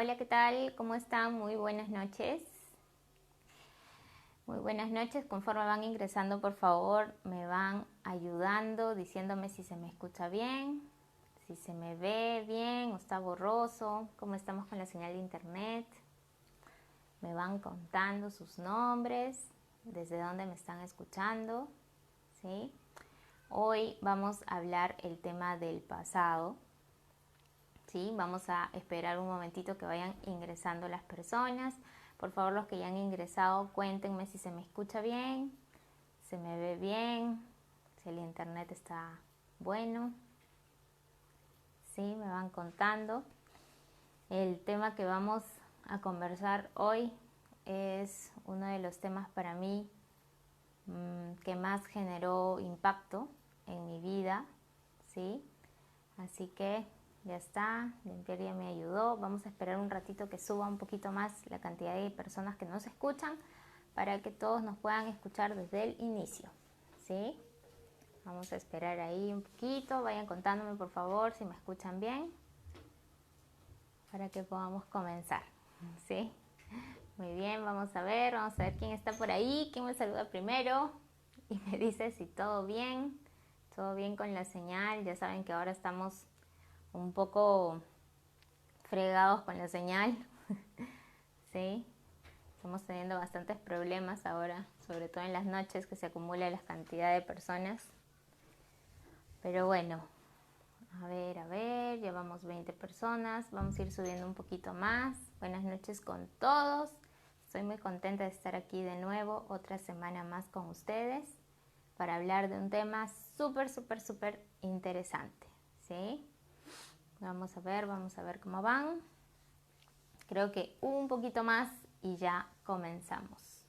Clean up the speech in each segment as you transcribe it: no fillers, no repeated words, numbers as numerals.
Hola, ¿qué tal? ¿Cómo están? Muy buenas noches. Muy buenas noches. Conforme van ingresando, por favor, me van ayudando, diciéndome si se me escucha bien, si se me ve bien o está borroso, cómo estamos con la señal de internet. Me van contando sus nombres, desde dónde me están escuchando, ¿sí? Hoy vamos a hablar el tema del pasado. ¿Sí? Vamos a esperar un momentito que vayan ingresando las personas. Por favor, los que ya han ingresado, cuéntenme si se me escucha bien, se me ve bien, si el internet está bueno. ¿Sí? Me van contando. El tema que vamos a conversar hoy es uno de los temas para mí que más generó impacto en mi vida, ¿sí? Así que ya está, Limpiar ya me ayudó. Vamos a esperar un ratito que suba un poquito más la cantidad de personas que nos escuchan para que todos nos puedan escuchar desde el inicio, ¿sí? Vamos a esperar ahí un poquito, vayan contándome por favor si me escuchan bien para que podamos comenzar, ¿sí? Muy bien, vamos a ver quién está por ahí, quién me saluda primero y me dice si todo bien con la señal. Ya saben que ahora estamos un poco fregados con la señal, ¿sí? Estamos teniendo bastantes problemas ahora, sobre todo en las noches que se acumula la cantidad de personas. Pero bueno, a ver, llevamos 20 personas, vamos a ir subiendo un poquito más. Buenas noches con todos. Estoy muy contenta de estar aquí de nuevo, otra semana más con ustedes, para hablar de un tema súper interesante, ¿sí? Vamos a ver cómo van. Creo que un poquito más y ya comenzamos.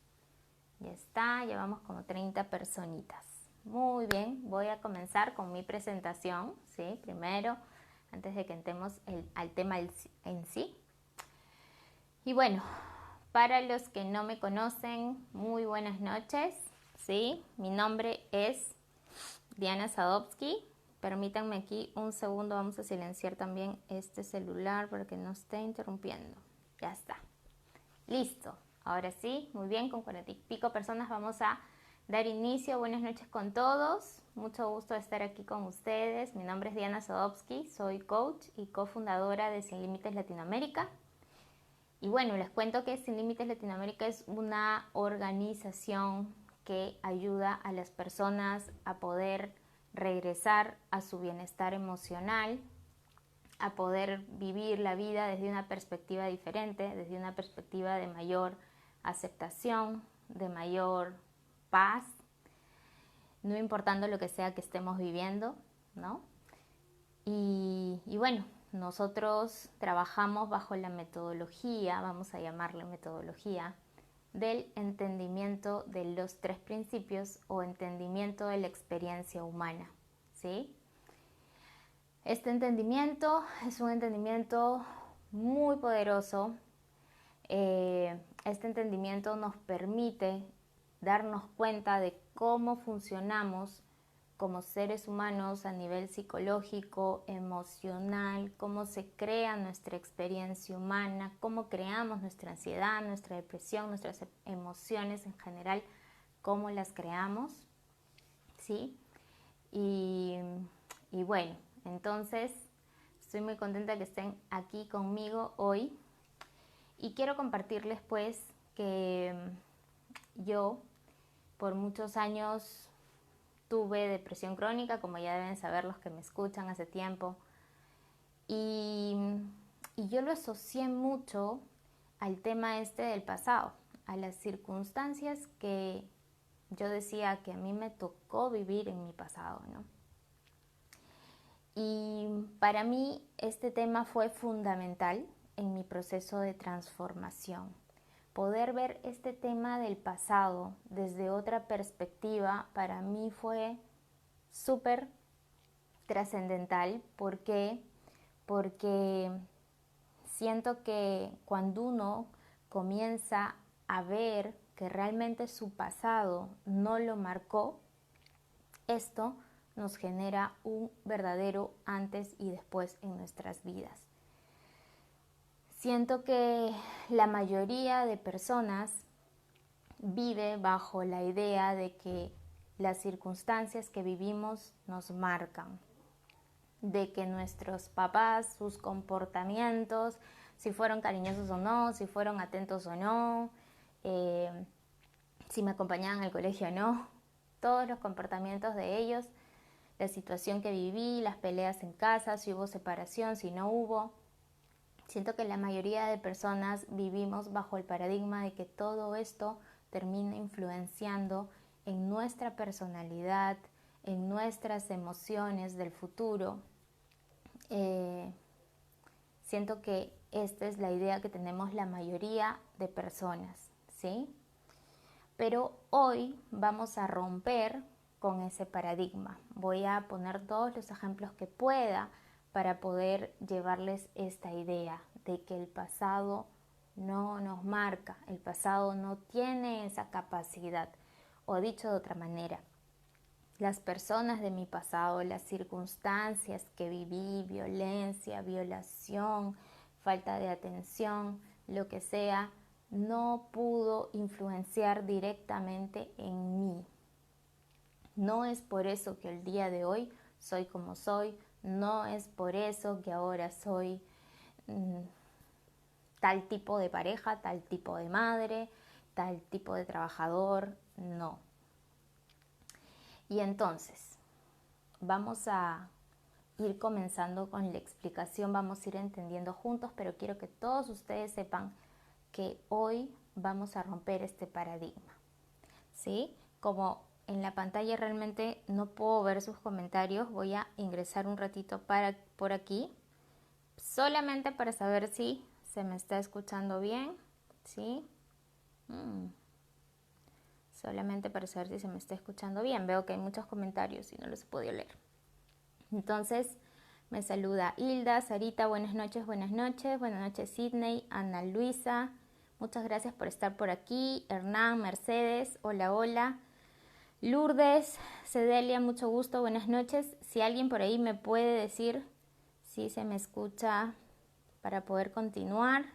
Ya está, llevamos como 30 personitas. Muy bien, voy a comenzar con mi presentación, ¿sí? Primero, antes de que entremos al tema en sí. Y bueno, para los que no me conocen, muy buenas noches, ¿sí? Mi nombre es Diana Sadovsky. Permítanme aquí un segundo, vamos a silenciar también este celular para que no esté interrumpiendo. Ya está. Listo. Ahora sí, muy bien, con 40 y pico personas vamos a dar inicio. Buenas noches con todos. Mucho gusto de estar aquí con ustedes. Mi nombre es Diana Sadovsky, soy coach y cofundadora de Sin Límites Latinoamérica. Y bueno, les cuento que Sin Límites Latinoamérica es una organización que ayuda a las personas a poder regresar a su bienestar emocional, a poder vivir la vida desde una perspectiva diferente, desde una perspectiva de mayor aceptación, de mayor paz, no importando lo que sea que estemos viviendo, ¿no? Y bueno, nosotros trabajamos bajo la metodología, vamos a llamarle metodología, del entendimiento de los 3 principios o entendimiento de la experiencia humana, ¿sí? Este entendimiento es un entendimiento muy poderoso. Este entendimiento nos permite darnos cuenta de cómo funcionamos como seres humanos a nivel psicológico, emocional, cómo se crea nuestra experiencia humana, cómo creamos nuestra ansiedad, nuestra depresión, nuestras emociones en general, cómo las creamos, ¿sí? Y bueno, entonces estoy muy contenta que estén aquí conmigo hoy y quiero compartirles pues que yo por muchos años tuve depresión crónica, como ya deben saber los que me escuchan hace tiempo, y yo lo asocié mucho al tema este del pasado, a las circunstancias que yo decía que a mí me tocó vivir en mi pasado, ¿no? Y para mí este tema fue fundamental en mi proceso de transformación. Poder ver este tema del pasado desde otra perspectiva para mí fue súper trascendental. ¿Por qué? Porque siento que cuando uno comienza a ver que realmente su pasado no lo marcó, esto nos genera un verdadero antes y después en nuestras vidas. Siento que la mayoría de personas vive bajo la idea de que las circunstancias que vivimos nos marcan, de que nuestros papás, sus comportamientos, si fueron cariñosos o no, si fueron atentos o no, si me acompañaban al colegio o no, todos los comportamientos de ellos, la situación que viví, las peleas en casa, si hubo separación, si no hubo. Siento que la mayoría de personas vivimos bajo el paradigma de que todo esto termina influenciando en nuestra personalidad, en nuestras emociones del futuro. Siento que esta es la idea que tenemos la mayoría de personas, ¿sí? Pero hoy vamos a romper con ese paradigma. Voy a poner todos los ejemplos que pueda para poder llevarles esta idea de que el pasado no nos marca, el pasado no tiene esa capacidad. O dicho de otra manera, las personas de mi pasado, las circunstancias que viví, violencia, violación, falta de atención, lo que sea, no pudo influenciar directamente en mí. No es por eso que el día de hoy soy como soy, no es por eso que ahora soy tal tipo de pareja, tal tipo de madre, tal tipo de trabajador, no. Y entonces, vamos a ir comenzando con la explicación, vamos a ir entendiendo juntos, pero quiero que todos ustedes sepan que hoy vamos a romper este paradigma, ¿sí? Como en la pantalla realmente no puedo ver sus comentarios, voy a ingresar un ratito por aquí, solamente para saber si se me está escuchando bien, ¿sí? Solamente para saber si se me está escuchando bien. Veo que hay muchos comentarios y no los he podido leer. Entonces, me saluda Hilda, Sarita, buenas noches, buenas noches Sidney, Ana Luisa, muchas gracias por estar por aquí, Hernán, Mercedes, hola, hola, Lourdes, Cedelia, mucho gusto, buenas noches. Si alguien por ahí me puede decir si se me escucha para poder continuar.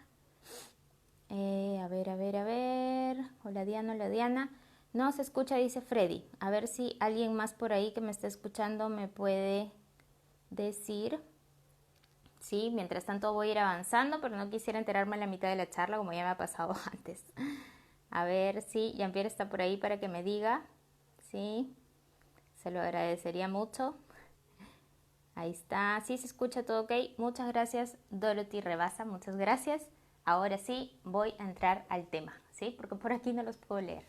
A ver, hola Diana. No se escucha, dice Freddy. A ver si alguien más por ahí que me está escuchando me puede decir. Sí, mientras tanto voy a ir avanzando, pero no quisiera enterarme en la mitad de la charla como ya me ha pasado antes. A ver si Jean-Pierre está por ahí para que me diga. Sí, se lo agradecería mucho. Ahí está, sí se escucha todo ok. Muchas gracias Dorothy Rebasa, muchas gracias. Ahora sí voy a entrar al tema, ¿sí? Porque por aquí no los puedo leer.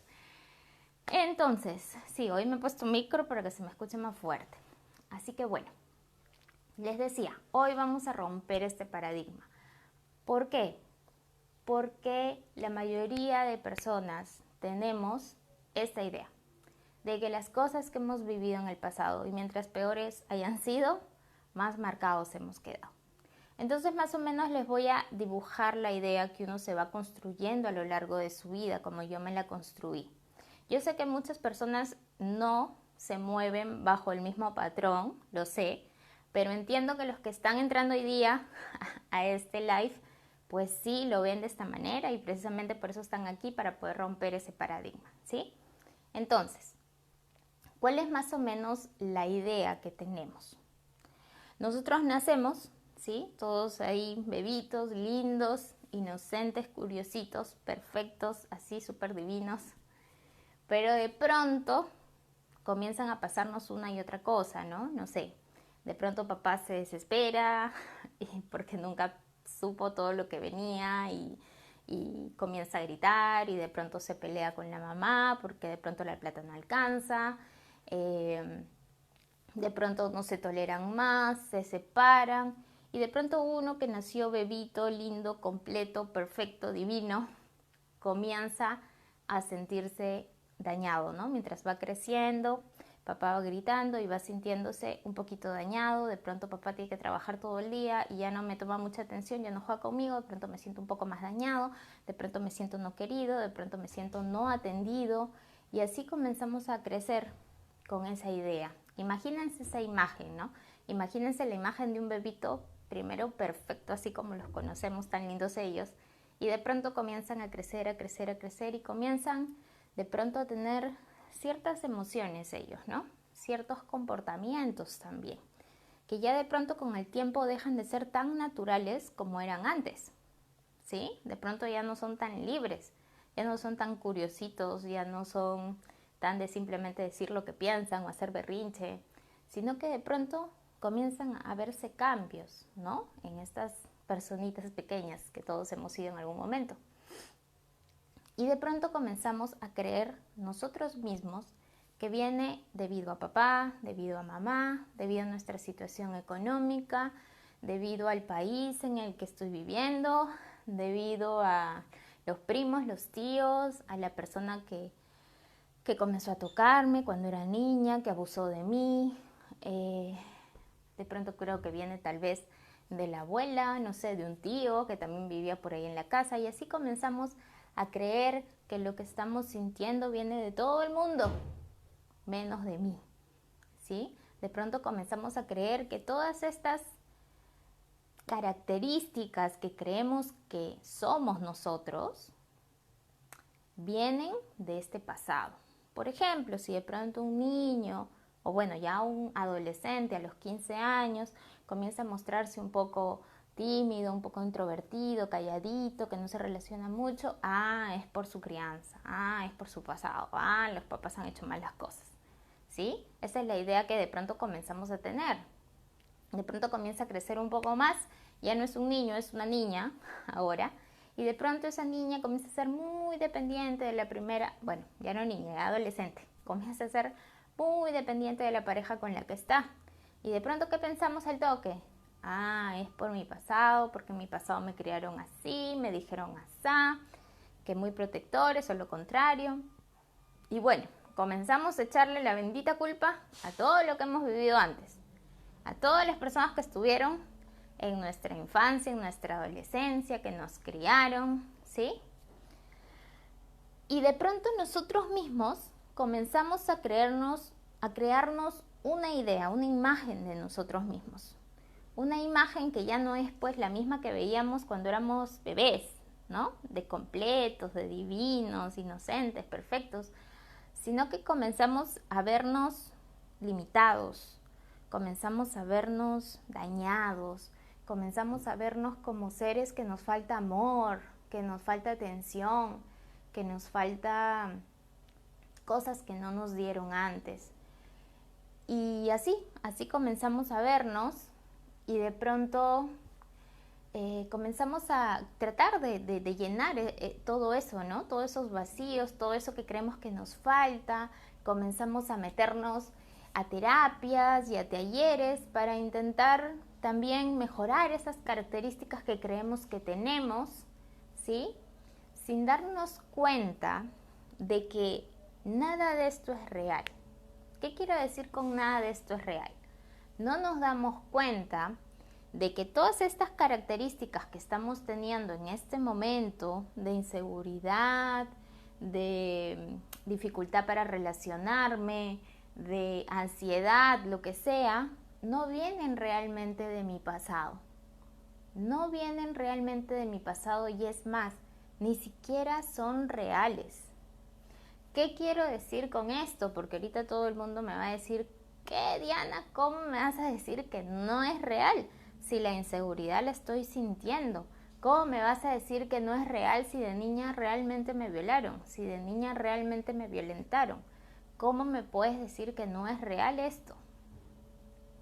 Entonces, sí, hoy me he puesto un micro para que se me escuche más fuerte. Así que bueno, les decía, hoy vamos a romper este paradigma. ¿Por qué? Porque la mayoría de personas tenemos esta idea de que las cosas que hemos vivido en el pasado y mientras peores hayan sido, más marcados hemos quedado. Entonces más o menos les voy a dibujar la idea que uno se va construyendo a lo largo de su vida, como yo me la construí. Yo sé que muchas personas no se mueven bajo el mismo patrón, lo sé, pero entiendo que los que están entrando hoy día a este live, pues sí lo ven de esta manera y precisamente por eso están aquí, para poder romper ese paradigma, ¿sí? Entonces, ¿cuál es más o menos la idea que tenemos? Nosotros nacemos, ¿sí? Todos ahí bebitos, lindos, inocentes, curiositos, perfectos, así súper divinos. Pero de pronto comienzan a pasarnos una y otra cosa, ¿no? No sé, de pronto papá se desespera porque nunca supo todo lo que venía y comienza a gritar y de pronto se pelea con la mamá porque de pronto la plata no alcanza. De pronto no se toleran más, se separan y de pronto uno que nació bebito, lindo, completo, perfecto, divino, comienza a sentirse dañado, ¿no? Mientras va creciendo, papá va gritando y va sintiéndose un poquito dañado, de pronto papá tiene que trabajar todo el día y ya no me toma mucha atención, ya no juega conmigo, de pronto me siento un poco más dañado, de pronto me siento no querido, de pronto me siento no atendido y así comenzamos a crecer con esa idea. Imagínense esa imagen, ¿no? Imagínense la imagen de un bebito primero perfecto, así como los conocemos, tan lindos ellos, y de pronto comienzan a crecer, a crecer, a crecer y comienzan de pronto a tener ciertas emociones ellos, ¿no? Ciertos comportamientos también, que ya de pronto con el tiempo dejan de ser tan naturales como eran antes, ¿sí? De pronto ya no son tan libres, ya no son tan curiositos, ya no son tan de simplemente decir lo que piensan o hacer berrinche, sino que de pronto comienzan a verse cambios, ¿no? En estas personitas pequeñas que todos hemos sido en algún momento. Y de pronto comenzamos a creer nosotros mismos que viene debido a papá, debido a mamá, debido a nuestra situación económica, debido al país en el que estoy viviendo, debido a los primos, los tíos, a la persona que comenzó a tocarme cuando era niña, que abusó de mí. De pronto creo que viene tal vez de la abuela, no sé, de un tío que también vivía por ahí en la casa, y así comenzamos a creer que lo que estamos sintiendo viene de todo el mundo, menos de mí, ¿sí? De pronto comenzamos a creer que todas estas características que creemos que somos nosotros vienen de este pasado. Por ejemplo, si de pronto un niño, o bueno, ya un adolescente a los 15 años, comienza a mostrarse un poco tímido, un poco introvertido, calladito, que no se relaciona mucho, es por su crianza, es por su pasado, los papás han hecho malas cosas, ¿sí? Esa es la idea que de pronto comenzamos a tener. De pronto comienza a crecer un poco más, ya no es un niño, es una niña ahora, y de pronto esa niña comienza a ser muy dependiente de la primera, bueno, ya no niña, ya adolescente, comienza a ser muy dependiente de la pareja con la que está. Y de pronto, ¿qué pensamos al toque? Es por mi pasado, porque en mi pasado me criaron así, me dijeron así, que muy protectores o lo contrario. Y bueno, comenzamos a echarle la bendita culpa a todo lo que hemos vivido antes, a todas las personas que estuvieron en nuestra infancia, en nuestra adolescencia, que nos criaron, ¿sí? Y de pronto nosotros mismos comenzamos a crearnos una idea, una imagen de nosotros mismos. Una imagen que ya no es pues la misma que veíamos cuando éramos bebés, ¿no? De completos, de divinos, inocentes, perfectos, sino que comenzamos a vernos limitados, comenzamos a vernos dañados, comenzamos a vernos como seres que nos falta amor, que nos falta atención, que nos falta cosas que no nos dieron antes. Y así comenzamos a vernos y de pronto comenzamos a tratar de llenar todo eso, ¿no? Todos esos vacíos, todo eso que creemos que nos falta. Comenzamos a meternos a terapias y a talleres para intentar también mejorar esas características que creemos que tenemos, ¿sí? Sin darnos cuenta de que nada de esto es real. ¿Qué quiero decir con nada de esto es real? No nos damos cuenta de que todas estas características que estamos teniendo en este momento de inseguridad, de dificultad para relacionarme, de ansiedad, lo que sea, no vienen realmente de mi pasado. No vienen realmente de mi pasado y es más, ni siquiera son reales. ¿Qué quiero decir con esto? Porque ahorita todo el mundo me va a decir, ¿qué, Diana? ¿Cómo me vas a decir que no es real? Si la inseguridad la estoy sintiendo. ¿Cómo me vas a decir que no es real si de niña realmente me violaron? Si de niña realmente me violentaron. ¿Cómo me puedes decir que no es real esto?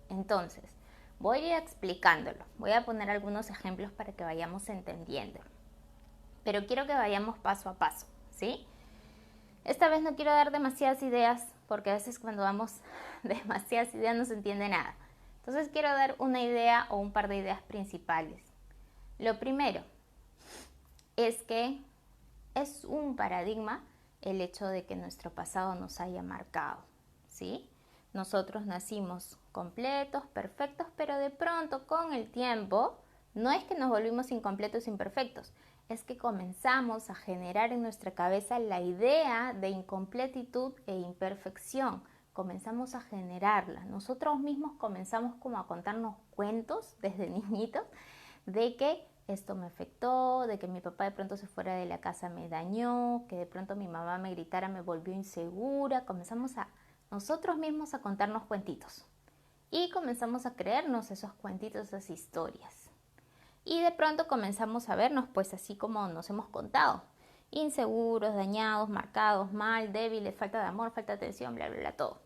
Entonces, voy a ir explicándolo. Voy a poner algunos ejemplos para que vayamos entendiéndolo. Pero quiero que vayamos paso a paso, ¿sí? Esta vez no quiero dar demasiadas ideas, porque a veces cuando damos demasiadas ideas no se entiende nada. Entonces quiero dar una idea o un par de ideas principales. Lo primero es que es un paradigma el hecho de que nuestro pasado nos haya marcado, ¿sí? Nosotros nacimos completos, perfectos, pero de pronto con el tiempo no es que nos volvimos incompletos, imperfectos, es que comenzamos a generar en nuestra cabeza la idea de incompletitud e imperfección. comenzamos a generarla. Nosotros mismos comenzamos como a contarnos cuentos desde niñitos de que esto me afectó, de que mi papá de pronto se fuera de la casa me dañó, que de pronto mi mamá me gritara me volvió insegura. Comenzamos a nosotros mismos a contarnos cuentitos y comenzamos a creernos esos cuentitos, esas historias. Y de pronto comenzamos a vernos pues así como nos hemos contado, inseguros, dañados, marcados, mal, débiles, falta de amor, falta de atención, bla, bla, bla, todo.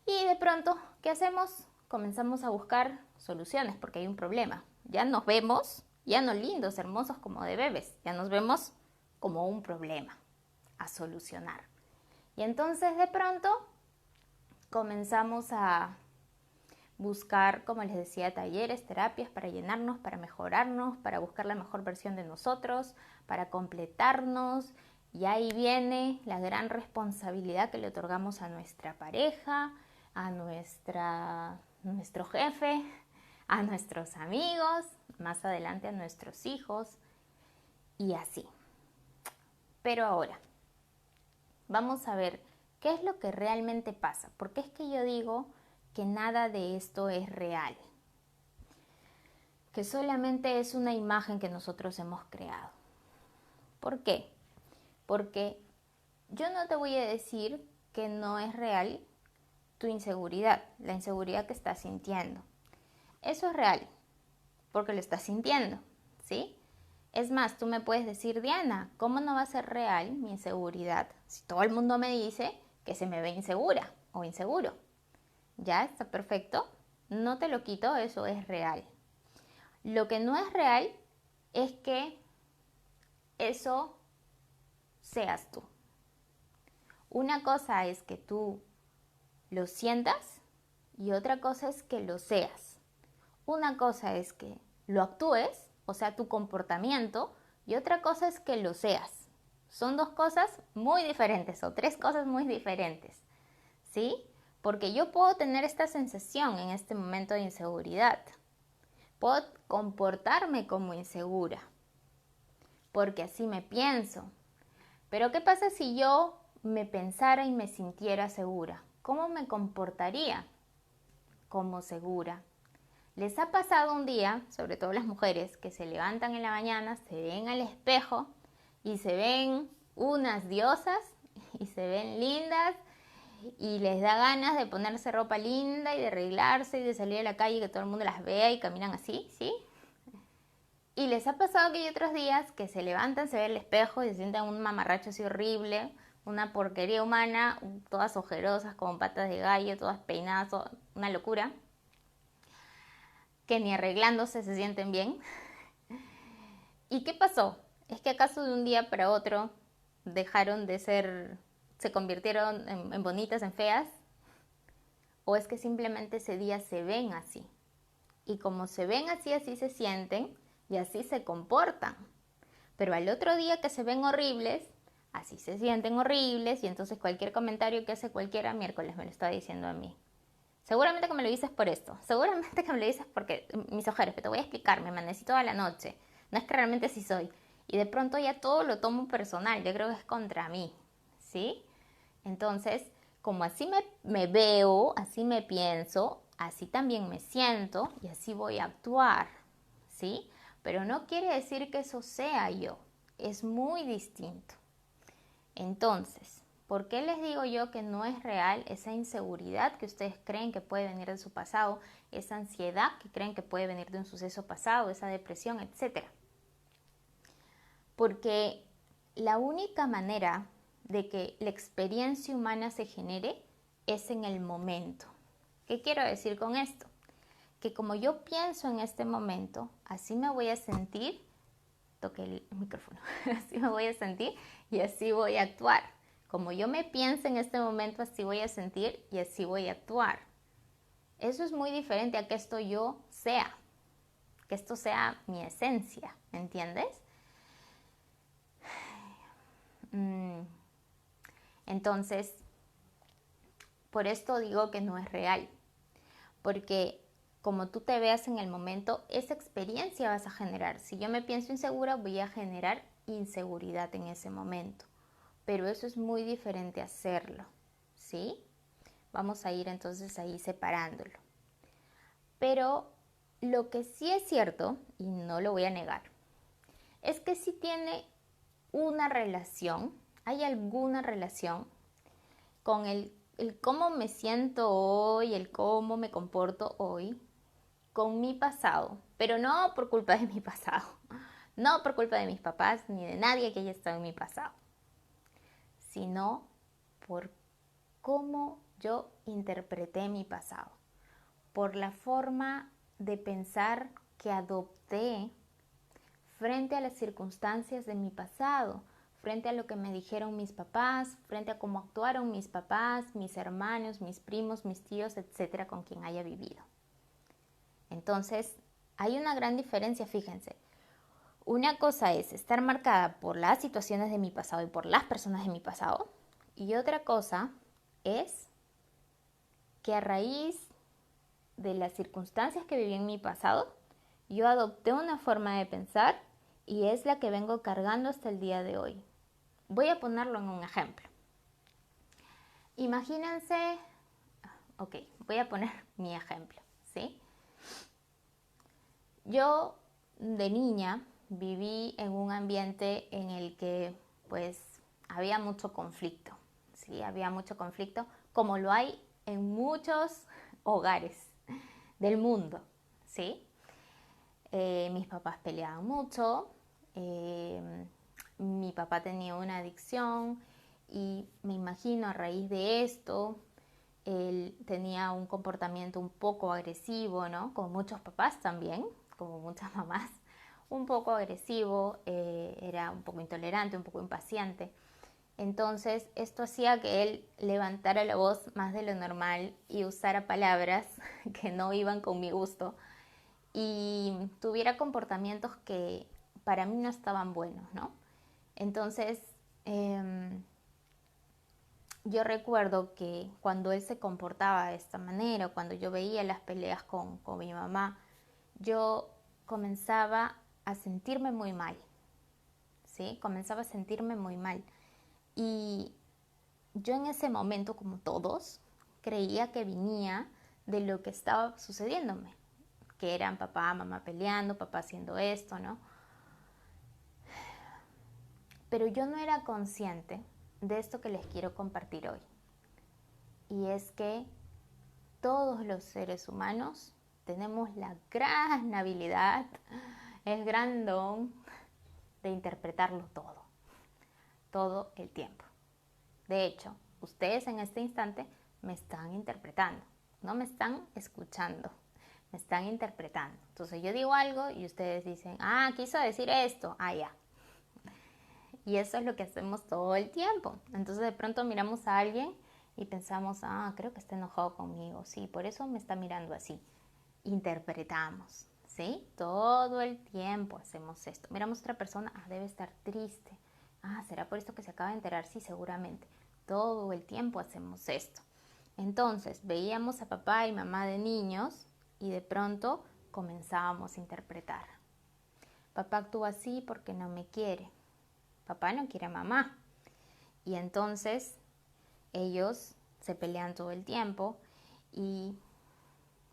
Y de pronto, ¿qué hacemos? Comenzamos a buscar soluciones porque hay un problema. Ya nos vemos, ya no lindos, hermosos como de bebés, ya nos vemos como un problema a solucionar. Y entonces de pronto comenzamos a buscar, como les decía, talleres, terapias para llenarnos, para mejorarnos, para buscar la mejor versión de nosotros, para completarnos. Y ahí viene la gran responsabilidad que le otorgamos a nuestra pareja, a nuestro jefe, a nuestros amigos, más adelante a nuestros hijos y así. Pero ahora, vamos a ver qué es lo que realmente pasa. ¿Por qué es que yo digo que nada de esto es real? Que solamente es una imagen que nosotros hemos creado. ¿Por qué? Porque yo no te voy a decir que no es real tu inseguridad, la inseguridad que estás sintiendo. Eso es real, porque lo estás sintiendo, ¿sí? Es más, tú me puedes decir, Diana, ¿cómo no va a ser real mi inseguridad si todo el mundo me dice que se me ve insegura o inseguro? Ya está perfecto, no te lo quito, eso es real. Lo que no es real es que eso seas tú. Una cosa es que tú lo sientas y otra cosa es que lo seas. Una cosa es que lo actúes, o sea, tu comportamiento, y otra cosa es que lo seas. Son dos cosas muy diferentes o tres cosas muy diferentes, ¿sí? Porque yo puedo tener esta sensación en este momento de inseguridad. Puedo comportarme como insegura, porque así me pienso. Pero ¿qué pasa si yo me pensara y me sintiera segura? ¿Cómo me comportaría como segura? ¿Les ha pasado un día, sobre todo las mujeres, que se levantan en la mañana, se ven al espejo y se ven unas diosas y se ven lindas y les da ganas de ponerse ropa linda y de arreglarse y de salir a la calle y que todo el mundo las vea y caminan así, ¿sí? Y les ha pasado que hay otros días que se levantan, se ven el espejo y se sienten un mamarracho así horrible, una porquería humana, todas ojerosas, como patas de gallo, todas peinadas, una locura, que ni arreglándose se sienten bien. ¿Y qué pasó? ¿Es que acaso de un día para otro dejaron de ser, se convirtieron en bonitas, en feas? ¿O es que simplemente ese día se ven así? Y como se ven así, así se sienten y así se comportan. Pero al otro día que se ven horribles, así se sienten horribles y entonces cualquier comentario que hace cualquiera miércoles me lo está diciendo a mí. Seguramente que me lo dices por esto, seguramente que me lo dices porque mis ojeras, que te voy a explicar, me amanecí toda la noche, no es que realmente sí soy. Y de pronto ya todo lo tomo personal, yo creo que es contra mí, ¿sí? Entonces, como así me veo, así me pienso, así también me siento y así voy a actuar, ¿sí? Pero no quiere decir que eso sea yo, es muy distinto. Entonces, ¿por qué les digo yo que no es real esa inseguridad que ustedes creen que puede venir de su pasado, esa ansiedad que creen que puede venir de un suceso pasado, esa depresión, etcétera? Porque la única manera de que la experiencia humana se genere es en el momento. ¿Qué quiero decir con esto? Que como yo pienso en este momento, así me voy a sentir, toqué el micrófono, así me voy a sentir y así voy a actuar. Como yo me pienso en este momento, así voy a sentir y así voy a actuar. Eso es muy diferente a que esto yo sea, que esto sea mi esencia, ¿me entiendes? Entonces, por esto digo que no es real, porque como tú te veas en el momento, esa experiencia vas a generar. Si yo me pienso insegura, voy a generar inseguridad en ese momento, pero eso es muy diferente a hacerlo, ¿sí? Vamos a ir entonces ahí separándolo. Pero lo que sí es cierto, y no lo voy a negar, es que sí tiene una relación, hay alguna relación con el cómo me siento hoy, el cómo me comporto hoy, con mi pasado, pero no por culpa de mi pasado, no por culpa de mis papás ni de nadie que haya estado en mi pasado, sino por cómo yo interpreté mi pasado, por la forma de pensar que adopté frente a las circunstancias de mi pasado, frente a lo que me dijeron mis papás, frente a cómo actuaron mis papás, mis hermanos, mis primos, mis tíos, etcétera, con quien haya vivido. Entonces, hay una gran diferencia, fíjense. Una cosa es estar marcada por las situaciones de mi pasado y por las personas de mi pasado, y otra cosa es que a raíz de las circunstancias que viví en mi pasado, yo adopté una forma de pensar y es la que vengo cargando hasta el día de hoy. Voy a ponerlo en un ejemplo. Imagínense, ok, voy a poner mi ejemplo, ¿sí? Yo de niña viví en un ambiente en el que pues había mucho conflicto, ¿sí? Había mucho conflicto, como lo hay en muchos hogares del mundo, ¿sí? Mis papás peleaban mucho, mi papá tenía una adicción y me imagino a raíz de esto, él tenía un comportamiento un poco agresivo, ¿no? Como muchos papás también, como muchas mamás, un poco agresivo, era un poco intolerante, un poco impaciente. Entonces esto hacía que él levantara la voz más de lo normal y usara palabras que no iban con mi gusto y tuviera comportamientos que para mí no estaban buenos, ¿no? Entonces, yo recuerdo que cuando él se comportaba de esta manera, cuando yo veía las peleas con mi mamá, yo comenzaba a sentirme muy mal, ¿sí? Comenzaba a sentirme muy mal. Y yo en ese momento, como todos, creía que venía de lo que estaba sucediéndome, que eran papá, mamá peleando, papá haciendo esto, ¿no? Pero yo no era consciente de esto que les quiero compartir hoy. Y es que todos los seres humanos tenemos la gran habilidad, el gran don de interpretarlo todo el tiempo. De hecho, ustedes en este instante me están interpretando, no me están escuchando, me están interpretando. Entonces yo digo algo y ustedes dicen, quiso decir esto, ya. Y eso es lo que hacemos todo el tiempo. Entonces de pronto miramos a alguien y pensamos, creo que está enojado conmigo, sí, por eso me está mirando así. Interpretamos, ¿sí? Todo el tiempo hacemos esto. Miramos a otra persona, debe estar triste. ¿Será por esto que se acaba de enterar? Sí, seguramente. Todo el tiempo hacemos esto. Entonces, veíamos a papá y mamá de niños y de pronto comenzábamos a interpretar. Papá actúa así porque no me quiere. Papá no quiere a mamá. Y entonces ellos se pelean todo el tiempo y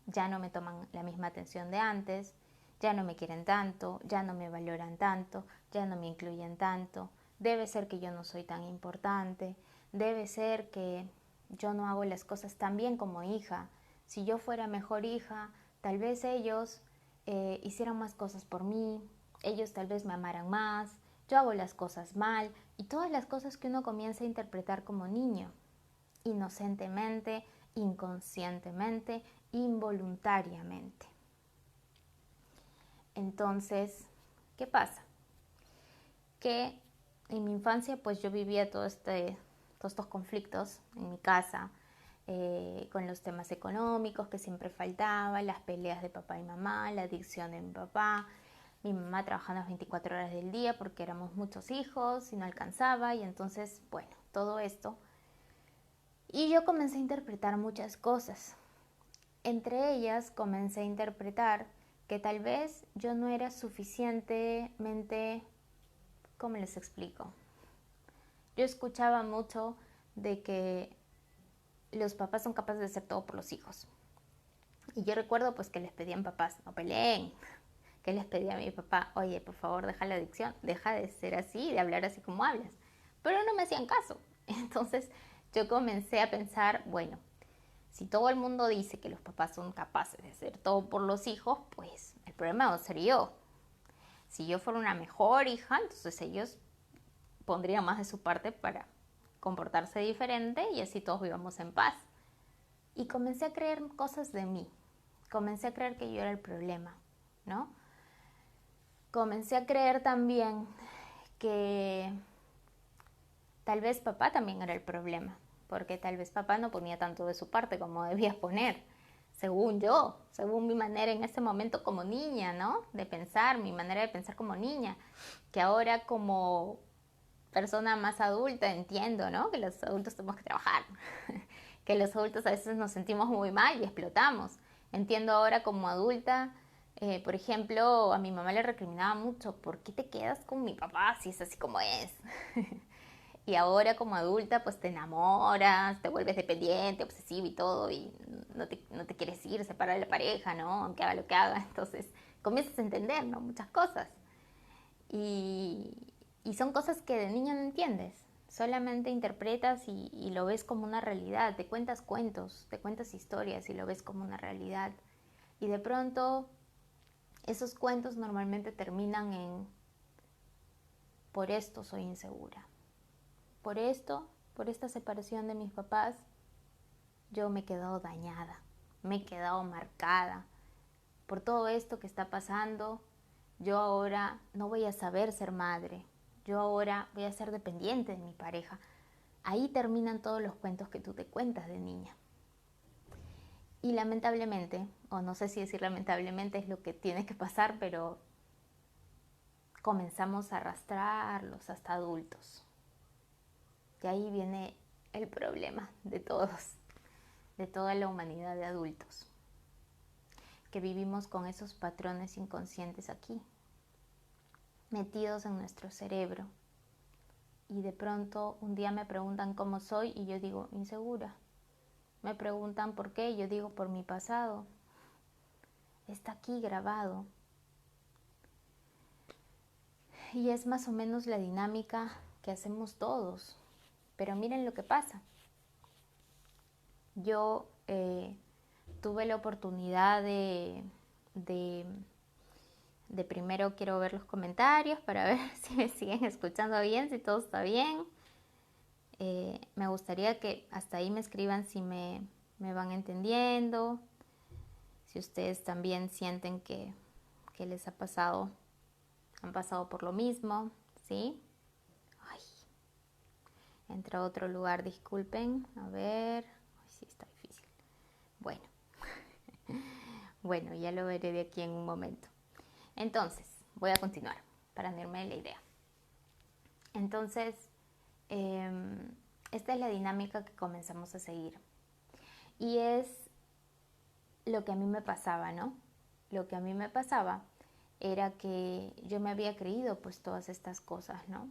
ya no me toman la misma atención de antes, ya no me quieren tanto, ya no me valoran tanto, ya no me incluyen tanto. Debe ser que yo no soy tan importante, debe ser que yo no hago las cosas tan bien como hija. Si yo fuera mejor hija, tal vez ellos hicieran más cosas por mí, ellos tal vez me amaran más, yo hago las cosas mal y todas las cosas que uno comienza a interpretar como niño, inocentemente, inconscientemente, involuntariamente. Entonces, ¿qué pasa? Que en mi infancia pues yo vivía todos estos conflictos en mi casa, con los temas económicos que siempre faltaban, las peleas de papá y mamá, la adicción de mi mamá trabajando las 24 horas del día porque éramos muchos hijos y no alcanzaba, y entonces, bueno, todo esto. Y yo comencé a interpretar muchas cosas. Entre ellas comencé a interpretar que tal vez yo no era suficientemente, ¿cómo les explico? Yo escuchaba mucho de que los papás son capaces de hacer todo por los hijos. Y yo recuerdo pues que les pedían papás, no peleen, que les pedía a mi papá, oye, por favor, deja la adicción, deja de ser así, de hablar así como hablas. Pero no me hacían caso. Entonces yo comencé a pensar, bueno, si todo el mundo dice que los papás son capaces de hacer todo por los hijos, pues el problema va a ser yo. Si yo fuera una mejor hija, entonces ellos pondrían más de su parte para comportarse diferente y así todos vivamos en paz. Y comencé a creer cosas de mí. Comencé a creer que yo era el problema, ¿no? Comencé a creer también que tal vez papá también era el problema, porque tal vez papá no ponía tanto de su parte como debía poner, según yo, según mi manera en ese momento como niña, ¿no? De pensar, mi manera de pensar como niña, que ahora como persona más adulta entiendo, ¿no? Que los adultos tenemos que trabajar, que los adultos a veces nos sentimos muy mal y explotamos. Entiendo ahora como adulta, por ejemplo, a mi mamá le recriminaba mucho, ¿por qué te quedas con mi papá si es así como es? Y ahora como adulta pues te enamoras, te vuelves dependiente, obsesivo y todo, y no te quieres ir, separar de la pareja, ¿no? Aunque haga lo que haga. Entonces comienzas a entender, ¿no? Muchas cosas. Y, y son cosas que de niño no entiendes. Solamente interpretas y lo ves como una realidad. Te cuentas cuentos, te cuentas historias y lo ves como una realidad. Y de pronto esos cuentos normalmente terminan en por esto soy insegura. Por esto, por esta separación de mis papás, yo me he quedado dañada, me he quedado marcada. Por todo esto que está pasando, yo ahora no voy a saber ser madre. Yo ahora voy a ser dependiente de mi pareja. Ahí terminan todos los cuentos que tú te cuentas de niña. Y lamentablemente, o no sé si decir lamentablemente es lo que tiene que pasar, pero comenzamos a arrastrarlos hasta adultos. Y ahí viene el problema de todos, de toda la humanidad de adultos, que vivimos con esos patrones inconscientes aquí, metidos en nuestro cerebro. Y de pronto un día me preguntan cómo soy y yo digo insegura. Me preguntan por qué y yo digo por mi pasado. Está aquí grabado. Y es más o menos la dinámica que hacemos todos. Pero miren lo que pasa. Yo tuve la oportunidad de primero quiero ver los comentarios para ver si me siguen escuchando bien, si todo está bien. Me gustaría que hasta ahí me escriban si me van entendiendo, si ustedes también sienten que les ha pasado, han pasado por lo mismo, ¿sí? Ay, entré a otro lugar, disculpen, a ver, ay, sí está difícil. Bueno, bueno, ya lo veré de aquí en un momento. Entonces, voy a continuar para no irme de la idea. Entonces, esta es la dinámica que comenzamos a seguir. Y es lo que a mí me pasaba, ¿no? Lo que a mí me pasaba era que yo me había creído pues todas estas cosas, ¿no?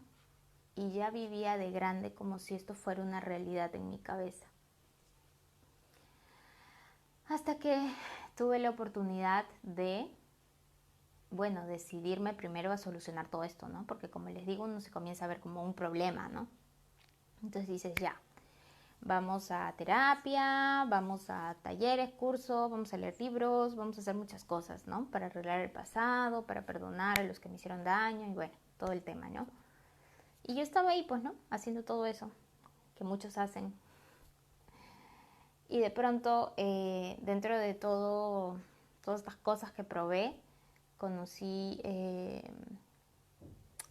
Y ya vivía de grande como si esto fuera una realidad en mi cabeza. Hasta que tuve la oportunidad de, bueno, decidirme primero a solucionar todo esto, ¿no? Porque como les digo, uno se comienza a ver como un problema, ¿no? Entonces dices, ya, vamos a terapia, vamos a talleres, cursos, vamos a leer libros, vamos a hacer muchas cosas, ¿no? Para arreglar el pasado, para perdonar a los que me hicieron daño y bueno, todo el tema, ¿no? Y yo estaba ahí, pues, ¿no? Haciendo todo eso que muchos hacen. Y de pronto, dentro de todas estas cosas que probé, conocí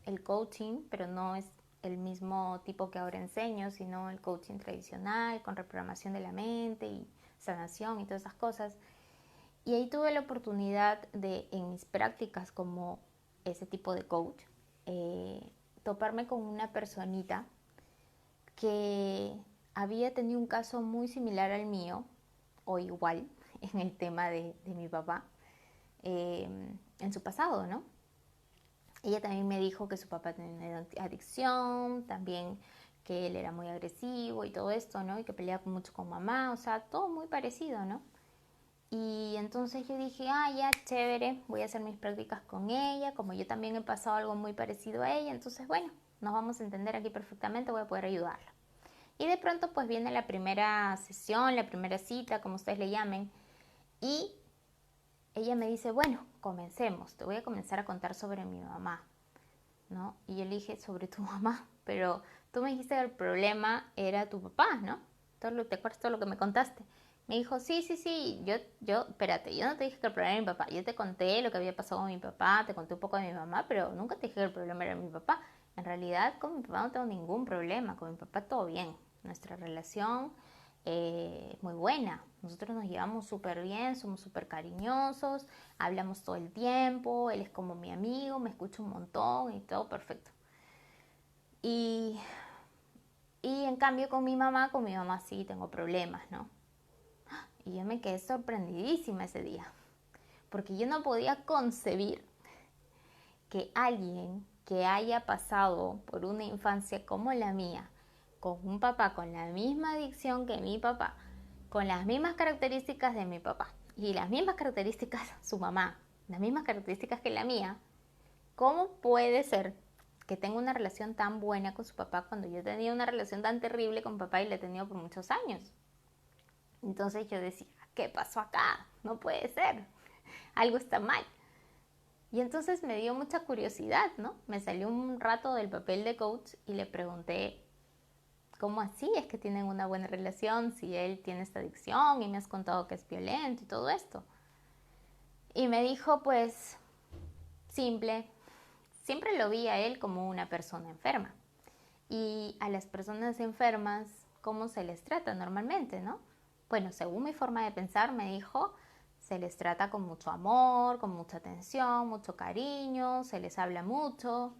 el coaching, pero no es el mismo tipo que ahora enseño, sino el coaching tradicional, con reprogramación de la mente y sanación y todas esas cosas. Y ahí tuve la oportunidad de, en mis prácticas como ese tipo de coach, toparme con una personita que había tenido un caso muy similar al mío, o igual, en el tema de mi papá, en su pasado, ¿no? Ella también me dijo que su papá tenía una adicción, también que él era muy agresivo y todo esto, ¿no? Y que peleaba mucho con mamá, o sea, todo muy parecido, ¿no? Y entonces yo dije, ya, chévere, voy a hacer mis prácticas con ella, como yo también he pasado algo muy parecido a ella, entonces bueno, nos vamos a entender aquí perfectamente, voy a poder ayudarla. Y de pronto pues viene la primera sesión, la primera cita, como ustedes le llamen, y ella me dice, bueno, comencemos, te voy a comenzar a contar sobre mi mamá, ¿no? Y yo le dije, sobre tu mamá, pero tú me dijiste que el problema era tu papá, ¿no? ¿Te acuerdas todo lo que me contaste? Me dijo, sí, espérate, yo no te dije que el problema era mi papá, yo te conté lo que había pasado con mi papá, te conté un poco de mi mamá, pero nunca te dije que el problema era mi papá. En realidad con mi papá no tengo ningún problema, con mi papá todo bien, nuestra relación muy buena, nosotros nos llevamos súper bien, somos súper cariñosos, hablamos todo el tiempo, él es como mi amigo, me escucha un montón y todo perfecto. Y, y en cambio con mi mamá sí tengo problemas, ¿no? Y yo me quedé sorprendidísima ese día, porque yo no podía concebir que alguien que haya pasado por una infancia como la mía, con un papá con la misma adicción que mi papá, con las mismas características de mi papá y las mismas características su mamá, las mismas características que la mía, ¿cómo puede ser que tenga una relación tan buena con su papá cuando yo tenía una relación tan terrible con mi papá y la he tenido por muchos años? Entonces yo decía, ¿qué pasó acá? No puede ser, algo está mal. Y entonces me dio mucha curiosidad, ¿no? Me salió un rato del papel de coach y le pregunté, ¿cómo así es que tienen una buena relación si él tiene esta adicción y me has contado que es violento y todo esto? Y me dijo, pues, simple, siempre lo vi a él como una persona enferma. Y a las personas enfermas, ¿cómo se les trata normalmente, no? Bueno, según mi forma de pensar, me dijo, se les trata con mucho amor, con mucha atención, mucho cariño, se les habla mucho.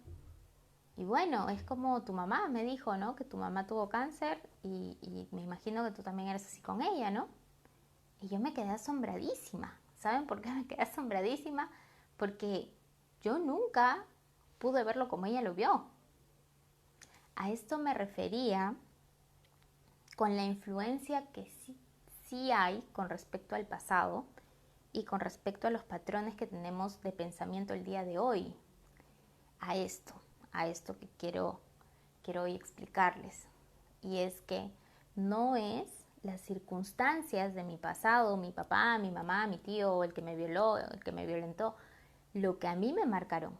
Y bueno, es como tu mamá me dijo, ¿no? Que tu mamá tuvo cáncer y me imagino que tú también eres así con ella, ¿no? Y yo me quedé asombradísima. ¿Saben por qué me quedé asombradísima? Porque yo nunca pude verlo como ella lo vio. A esto me refería con la influencia que sí hay con respecto al pasado y con respecto a los patrones que tenemos de pensamiento el día de hoy. A esto que quiero hoy explicarles. Y es que no es las circunstancias de mi pasado, mi papá, mi mamá, mi tío, el que me violó, el que me violentó, lo que a mí me marcaron,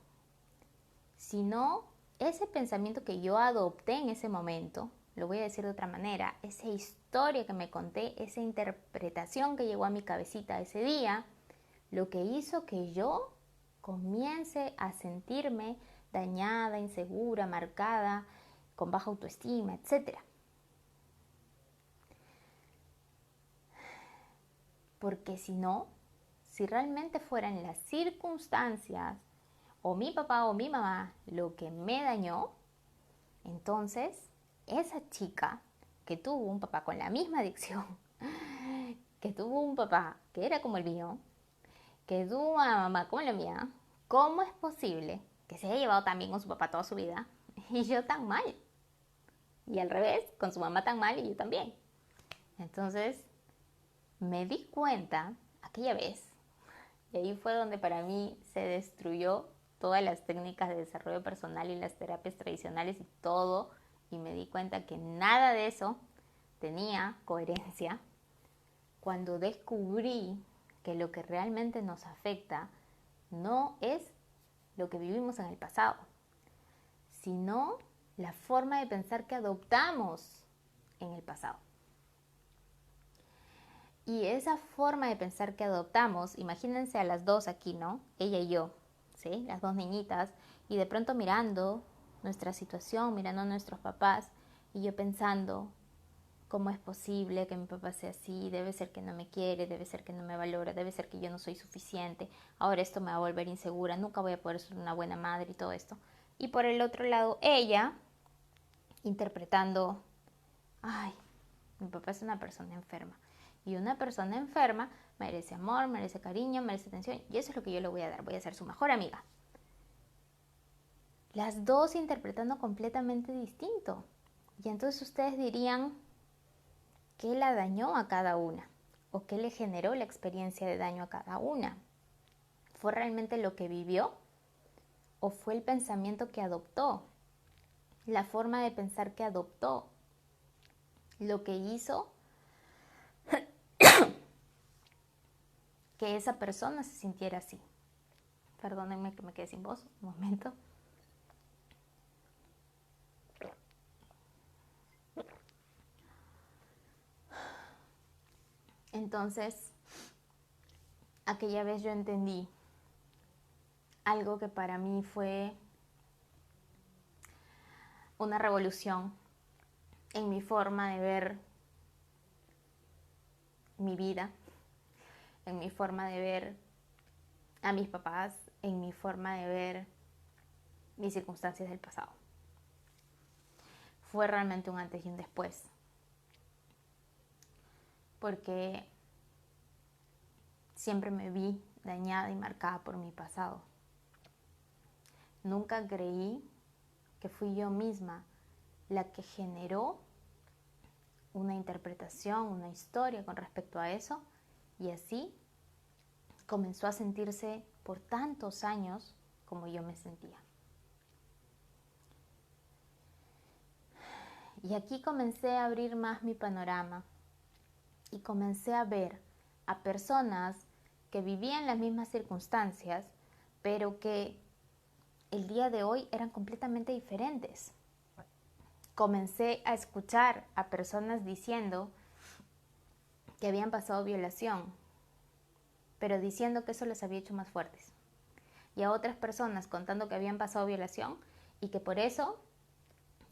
sino ese pensamiento que yo adopté en ese momento, lo voy a decir de otra manera, esa historia que me conté, esa interpretación que llegó a mi cabecita ese día, lo que hizo que yo comience a sentirme dañada, insegura, marcada, con baja autoestima, etc. Porque si no, si realmente fueran las circunstancias o mi papá o mi mamá lo que me dañó, entonces esa chica que tuvo un papá con la misma adicción, que tuvo un papá que era como el mío, que tuvo una mamá como la mía, ¿cómo es posible que se haya llevado tan bien con su papá toda su vida y yo tan mal? Y al revés, con su mamá tan mal y yo también. Entonces me di cuenta aquella vez, y ahí fue donde para mí se destruyó todas las técnicas de desarrollo personal y las terapias tradicionales y todo, y me di cuenta que nada de eso tenía coherencia cuando descubrí que lo que realmente nos afecta no es lo que vivimos en el pasado, sino la forma de pensar que adoptamos en el pasado. Y esa forma de pensar que adoptamos, imagínense a las dos aquí, ¿no? Ella y yo, ¿sí? Las dos niñitas, y de pronto mirando nuestra situación, mirando a nuestros papás, y yo pensando, ¿cómo es posible que mi papá sea así? Debe ser que no me quiere, debe ser que no me valora, debe ser que yo no soy suficiente, ahora esto me va a volver insegura, nunca voy a poder ser una buena madre y todo esto. Y por el otro lado, ella, interpretando, ay, mi papá es una persona enferma. Y una persona enferma merece amor, merece cariño, merece atención. Y eso es lo que yo le voy a dar. Voy a ser su mejor amiga. Las dos interpretando completamente distinto. Y entonces ustedes dirían, ¿qué la dañó a cada una? ¿O qué le generó la experiencia de daño a cada una? ¿Fue realmente lo que vivió? ¿O fue el pensamiento que adoptó? La forma de pensar que adoptó, lo que hizo que esa persona se sintiera así. Perdónenme que me quedé sin voz, un momento. Entonces, aquella vez yo entendí algo que para mí fue una revolución en mi forma de ver mi vida, en mi forma de ver a mis papás, en mi forma de ver mis circunstancias del pasado. Fue realmente un antes y un después. Porque siempre me vi dañada y marcada por mi pasado. Nunca creí que fui yo misma la que generó una interpretación, una historia con respecto a eso, y así comenzó a sentirse por tantos años como yo me sentía. Y aquí comencé a abrir más mi panorama y comencé a ver a personas que vivían las mismas circunstancias, pero que el día de hoy eran completamente diferentes. Comencé a escuchar a personas diciendo que habían pasado violación, pero diciendo que eso les había hecho más fuertes. Y a otras personas contando que habían pasado violación y que por eso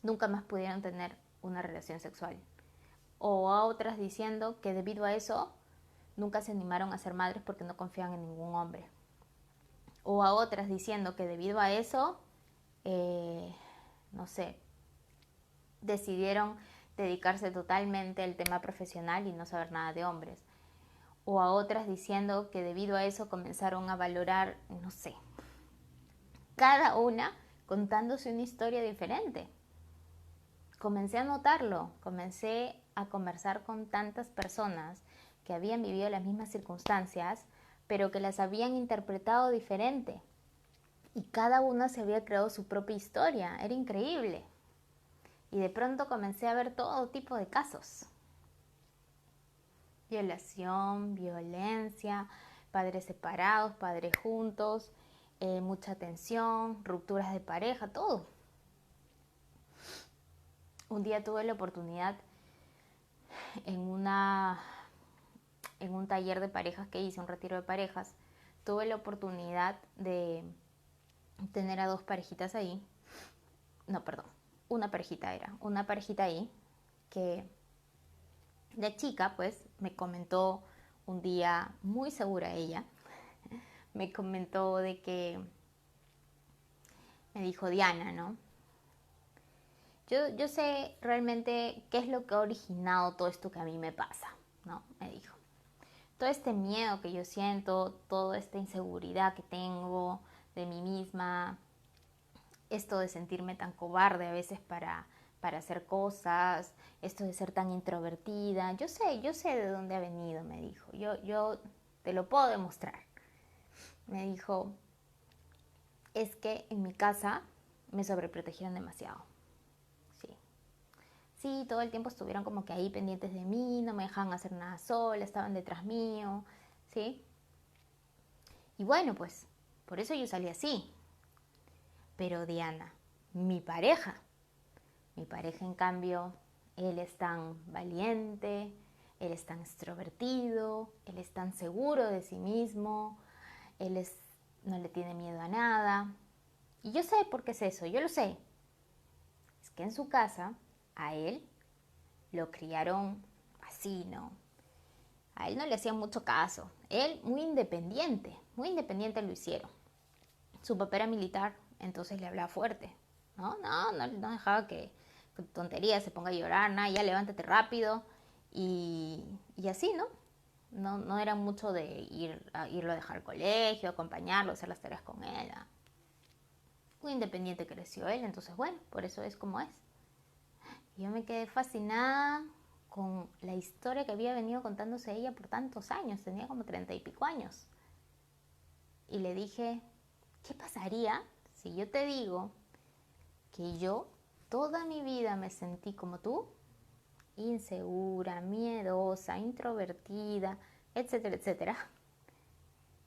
nunca más pudieron tener una relación sexual. O a otras diciendo que debido a eso nunca se animaron a ser madres porque no confían en ningún hombre. O a otras diciendo que debido a eso, no sé, decidieron dedicarse totalmente al tema profesional y no saber nada de hombres. O a otras diciendo que debido a eso comenzaron a valorar, no sé, cada una contándose una historia diferente. Comencé a notarlo, comencé a conversar con tantas personas que habían vivido las mismas circunstancias, pero que las habían interpretado diferente. Y cada una se había creado su propia historia, era increíble. Y de pronto comencé a ver todo tipo de casos. Violación, violencia, padres separados, padres juntos, mucha tensión, rupturas de pareja, todo. Un día tuve la oportunidad en un taller de parejas que hice, un retiro de parejas, tuve la oportunidad de tener a dos parejitas ahí. No, perdón, una parejita ahí que la chica pues me comentó un día, muy segura ella, me comentó de que, me dijo Diana, ¿no? Yo sé realmente qué es lo que ha originado todo esto que a mí me pasa, ¿no? Me dijo. Todo este miedo que yo siento, toda esta inseguridad que tengo de mí misma, esto de sentirme tan cobarde a veces para hacer cosas, esto de ser tan introvertida, yo sé de dónde ha venido, me dijo, yo te lo puedo demostrar. Me dijo, es que en mi casa me sobreprotegieron demasiado. Sí, todo el tiempo estuvieron como que ahí pendientes de mí, no me dejaban hacer nada sola, estaban detrás mío, ¿sí? Y bueno, pues, por eso yo salí así. Pero Diana, mi pareja en cambio, él es tan valiente, él es tan extrovertido, él es tan seguro de sí mismo, no le tiene miedo a nada. Y yo sé por qué es eso, yo lo sé. Es que en su casa, a él lo criaron así, ¿no? A él no le hacían mucho caso. Él muy independiente lo hicieron. Su papá era militar, entonces le hablaba fuerte. No dejaba que tonterías se ponga a llorar, nada, ya levántate rápido. Y así, ¿no? No era mucho de irlo a dejar al colegio, acompañarlo, hacer las tareas con él. ¿No? Muy independiente creció él, entonces bueno, por eso es como es. Y yo me quedé fascinada con la historia que había venido contándose ella por tantos años, tenía como 30 y pico años. Y le dije, ¿qué pasaría si yo te digo que yo toda mi vida me sentí como tú, insegura, miedosa, introvertida, etcétera, etcétera,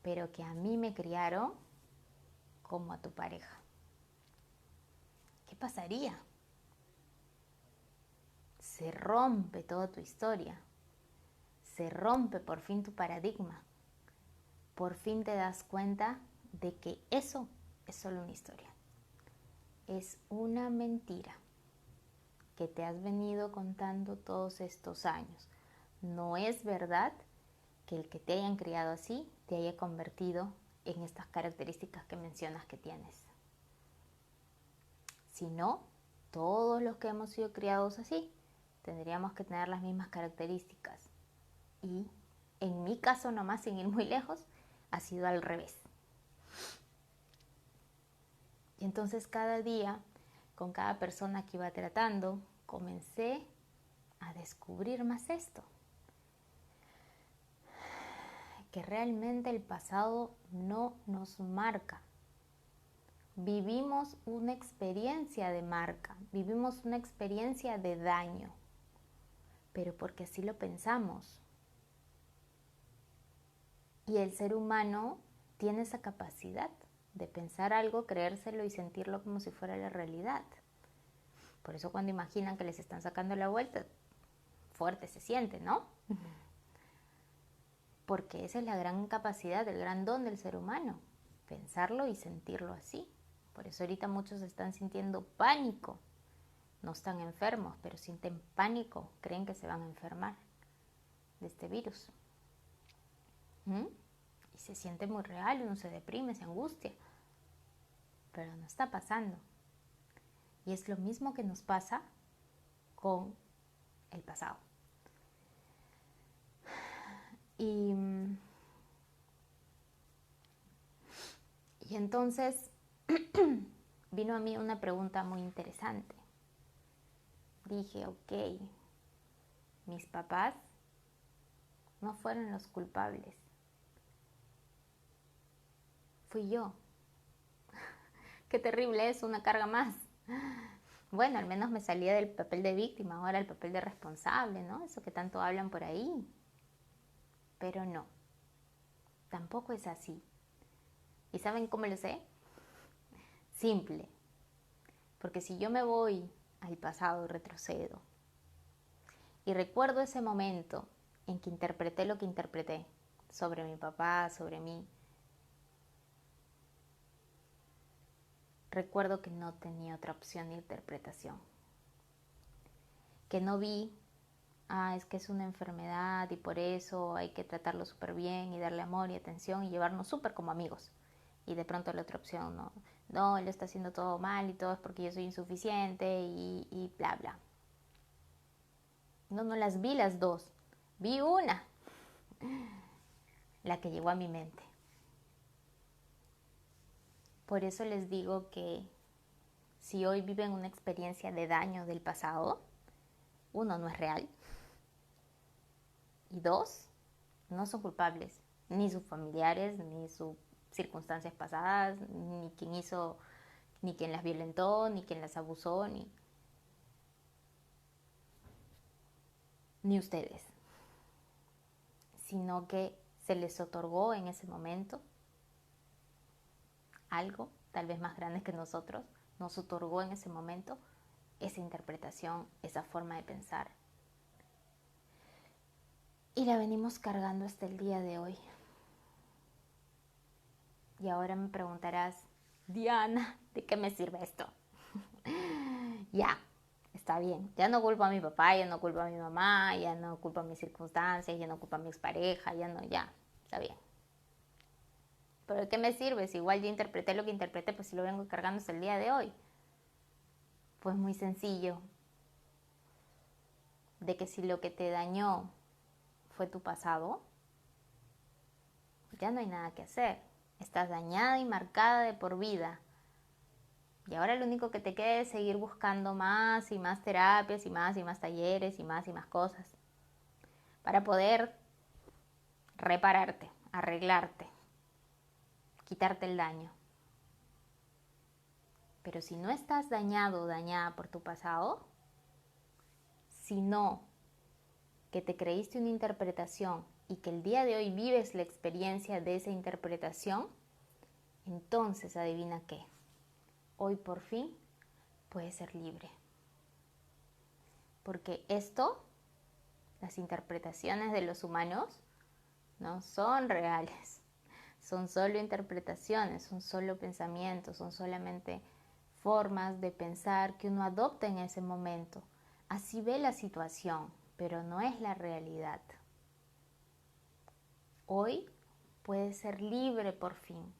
pero que a mí me criaron como a tu pareja? ¿Qué pasaría? Se rompe toda tu historia, se rompe por fin tu paradigma, por fin te das cuenta de que eso es solo una historia, es una mentira que te has venido contando todos estos años. No es verdad que el que te hayan criado así te haya convertido en estas características que mencionas que tienes. Si no, todos los que hemos sido criados así tendríamos que tener las mismas características. Y en mi caso, nomás sin ir muy lejos, ha sido al revés. Y entonces cada día, con cada persona que iba tratando, comencé a descubrir más esto. Que realmente el pasado no nos marca. Vivimos una experiencia de marca, vivimos una experiencia de daño, pero porque así lo pensamos. Y el ser humano tiene esa capacidad de pensar algo, creérselo y sentirlo como si fuera la realidad. Por eso cuando imaginan que les están sacando la vuelta, fuerte se siente, ¿no? Porque esa es la gran capacidad, el gran don del ser humano, pensarlo y sentirlo así. Por eso ahorita muchos están sintiendo pánico. No están enfermos, pero sienten pánico, creen que se van a enfermar de este virus. Y se siente muy real, uno se deprime, se angustia, pero no está pasando. Y es lo mismo que nos pasa con el pasado. Y entonces vino a mí una pregunta muy interesante. Dije, ok, mis papás no fueron los culpables. Fui yo. Qué terrible es, una carga más. Bueno, al menos me salía del papel de víctima, ahora el papel de responsable, ¿no? Eso que tanto hablan por ahí. Pero no, tampoco es así. ¿Y saben cómo lo sé? Simple. Porque si yo me voy al pasado y retrocedo y recuerdo ese momento en que interpreté lo que interpreté sobre mi papá, sobre mí, recuerdo que no tenía otra opción de interpretación. Que no vi, es que es una enfermedad y por eso hay que tratarlo súper bien y darle amor y atención y llevarnos súper como amigos. Y de pronto la otra opción, no, él está haciendo todo mal y todo es porque yo soy insuficiente y bla, bla. No las vi las dos, vi una, la que llegó a mi mente. Por eso les digo que si hoy viven una experiencia de daño del pasado, uno, no es real, y dos, no son culpables, ni sus familiares, ni sus circunstancias pasadas, ni quien hizo, ni quien las violentó, ni quien las abusó, ni ustedes, sino que se les otorgó en ese momento algo, tal vez más grande que nosotros, nos otorgó en ese momento esa interpretación, esa forma de pensar. Y la venimos cargando hasta el día de hoy. Y ahora me preguntarás, Diana, ¿de qué me sirve esto? Ya, está bien. Ya no culpo a mi papá, ya no culpo a mi mamá, ya no culpo a mis circunstancias, ya no culpo a mi expareja, ya, está bien. ¿Pero de qué me sirve? Si igual yo interpreté lo que interpreté, pues si lo vengo cargando hasta el día de hoy. Pues muy sencillo. De que si lo que te dañó fue tu pasado, ya no hay nada que hacer. Estás dañada y marcada de por vida. Y ahora lo único que te queda es seguir buscando más y más terapias y más talleres y más cosas para poder repararte, arreglarte, quitarte el daño. Pero si no estás dañado o dañada por tu pasado, sino que te creíste una interpretación y que el día de hoy vives la experiencia de esa interpretación, entonces adivina qué, hoy por fin puedes ser libre. Porque esto, las interpretaciones de los humanos, no son reales, son solo interpretaciones, son solo pensamientos, son solamente formas de pensar que uno adopta en ese momento. Así ve la situación, pero no es la realidad. Hoy puedes ser libre por fin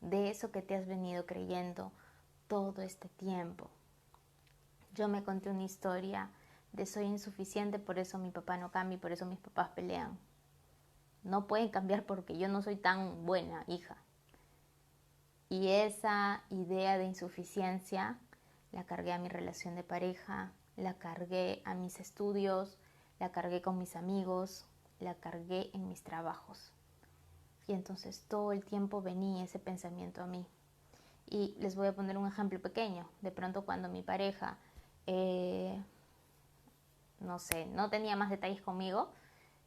de eso que te has venido creyendo todo este tiempo. Yo me conté una historia de soy insuficiente, por eso mi papá no cambia y por eso mis papás pelean. No pueden cambiar porque yo no soy tan buena hija. Y esa idea de insuficiencia la cargué a mi relación de pareja, la cargué a mis estudios, la cargué con mis amigos, la cargué en mis trabajos. Y entonces todo el tiempo venía ese pensamiento a mí. Y les voy a poner un ejemplo pequeño. De pronto cuando mi pareja, no tenía más detalles conmigo,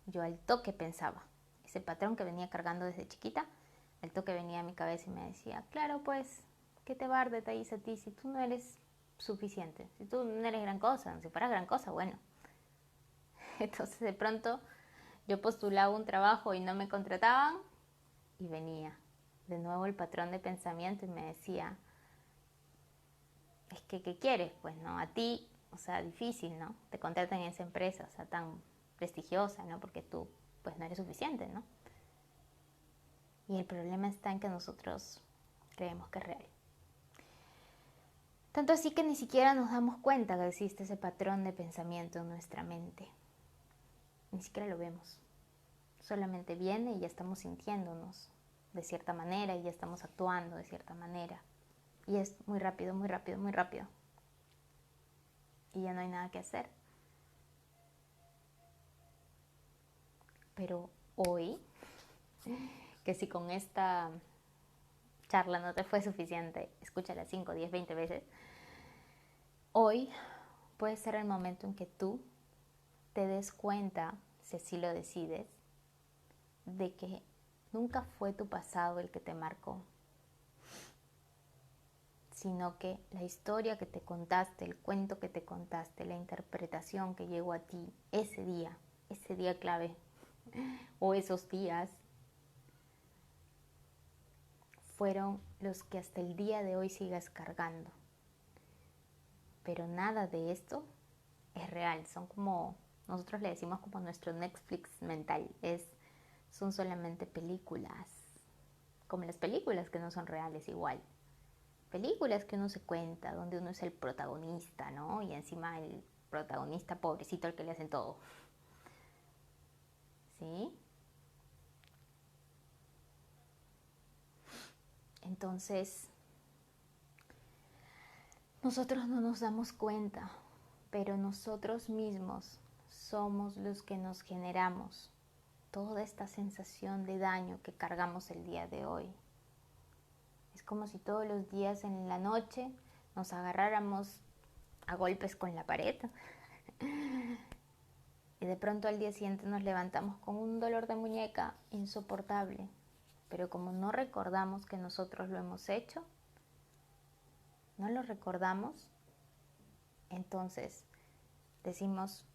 yo al toque pensaba. Ese patrón que venía cargando desde chiquita, al toque venía a mi cabeza y me decía, claro, pues, ¿qué te va a dar detalles a ti si tú no eres suficiente? Si tú no eres gran cosa, si fueras gran cosa, bueno. Entonces de pronto yo postulaba un trabajo y no me contrataban y venía de nuevo el patrón de pensamiento y me decía, es que, ¿qué quieres? Pues, ¿no? A ti, o sea, difícil, ¿no? Te contratan en esa empresa, o sea, tan prestigiosa, ¿no? Porque tú, pues, no eres suficiente, ¿no? Y el problema está en que nosotros creemos que es real. Tanto así que ni siquiera nos damos cuenta que existe ese patrón de pensamiento en nuestra mente. Ni siquiera lo vemos. Solamente viene y ya estamos sintiéndonos de cierta manera y ya estamos actuando de cierta manera. Y es muy rápido, muy rápido, muy rápido. Y ya no hay nada que hacer. Pero hoy, que si con esta charla no te fue suficiente, escúchala 5, 10, 20 veces. Hoy puede ser el momento en que tú te des cuenta, si así lo decides, de que nunca fue tu pasado el que te marcó, sino que la historia que te contaste, el cuento que te contaste, la interpretación que llegó a ti ese día clave, o esos días, fueron los que hasta el día de hoy sigas cargando. Pero nada de esto es real, son como, nosotros le decimos como nuestro Netflix mental, son solamente películas, como las películas que no son reales igual. Películas que uno se cuenta, donde uno es el protagonista, ¿no? Y encima el protagonista pobrecito al que le hacen todo. ¿Sí? Entonces, nosotros no nos damos cuenta, pero nosotros mismos somos los que nos generamos toda esta sensación de daño que cargamos el día de hoy. Es como si todos los días en la noche nos agarráramos a golpes con la pared y de pronto al día siguiente nos levantamos con un dolor de muñeca insoportable. Pero como no recordamos que nosotros lo hemos hecho, no lo recordamos, entonces decimos,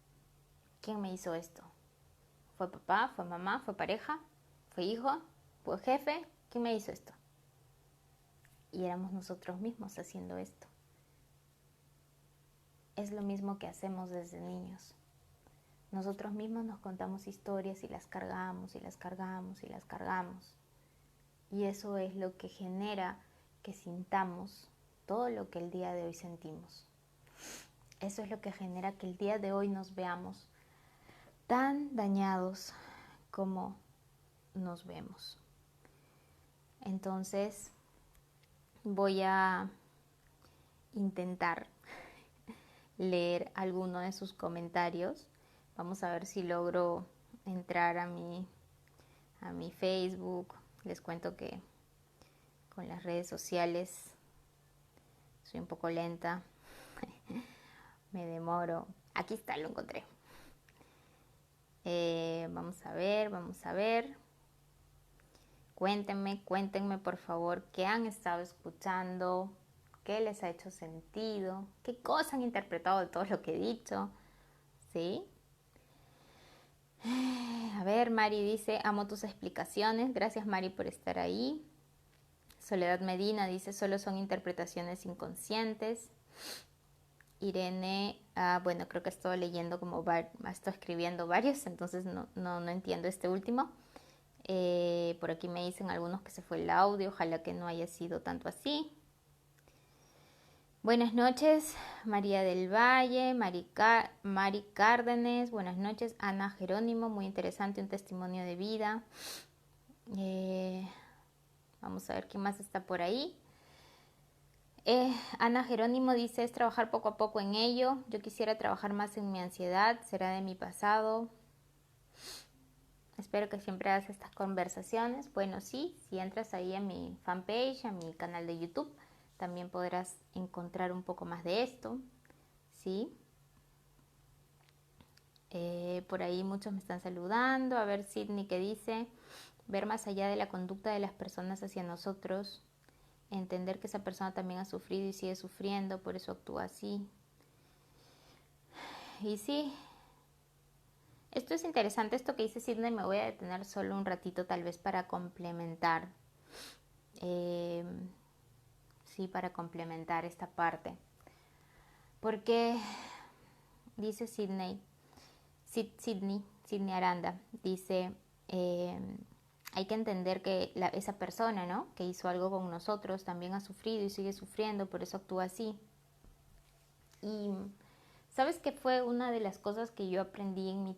¿quién me hizo esto? ¿Fue papá? ¿Fue mamá? ¿Fue pareja? ¿Fue hijo? ¿Fue jefe? ¿Quién me hizo esto? Y éramos nosotros mismos haciendo esto. Es lo mismo que hacemos desde niños. Nosotros mismos nos contamos historias y las cargamos y las cargamos y las cargamos. Y eso es lo que genera que sintamos todo lo que el día de hoy sentimos. Eso es lo que genera que el día de hoy nos veamos tan dañados como nos vemos. Entonces voy a intentar leer alguno de sus comentarios. Vamos a ver si logro entrar a mi Facebook. Les cuento que con las redes sociales soy un poco lenta. Me demoro. Aquí está, lo encontré. Vamos a ver. Cuéntenme por favor qué han estado escuchando, qué les ha hecho sentido, qué cosas han interpretado de todo lo que he dicho, ¿sí? A ver, Mari dice, amo tus explicaciones, gracias Mari por estar ahí. Soledad Medina dice, solo son interpretaciones inconscientes. Irene, bueno, creo que estoy leyendo estoy escribiendo varios, entonces no entiendo este último. Por aquí me dicen algunos que se fue el audio, ojalá que no haya sido tanto así. Buenas noches, María del Valle, Mari Cárdenes, buenas noches, Ana Jerónimo, muy interesante, un testimonio de vida. Vamos a ver quién más está por ahí. Ana Jerónimo dice, es trabajar poco a poco en ello, yo quisiera trabajar más en mi ansiedad, será de mi pasado. Espero que siempre hagas estas conversaciones. Bueno, sí, si entras ahí a mi fanpage, a mi canal de YouTube, también podrás encontrar un poco más de esto, ¿sí? Por ahí muchos me están saludando. A ver, Sidney, ¿qué dice? Ver más allá de la conducta de las personas hacia nosotros. Entender que esa persona también ha sufrido y sigue sufriendo, por eso actúa así. Y sí, esto es interesante, esto que dice Sidney, me voy a detener solo un ratito tal vez para complementar. Sí, para complementar esta parte. Porque dice Sidney Aranda, dice, hay que entender que esa persona, ¿no?, que hizo algo con nosotros también ha sufrido y sigue sufriendo, por eso actúa así. Y ¿sabes qué fue una de las cosas que yo aprendí en mis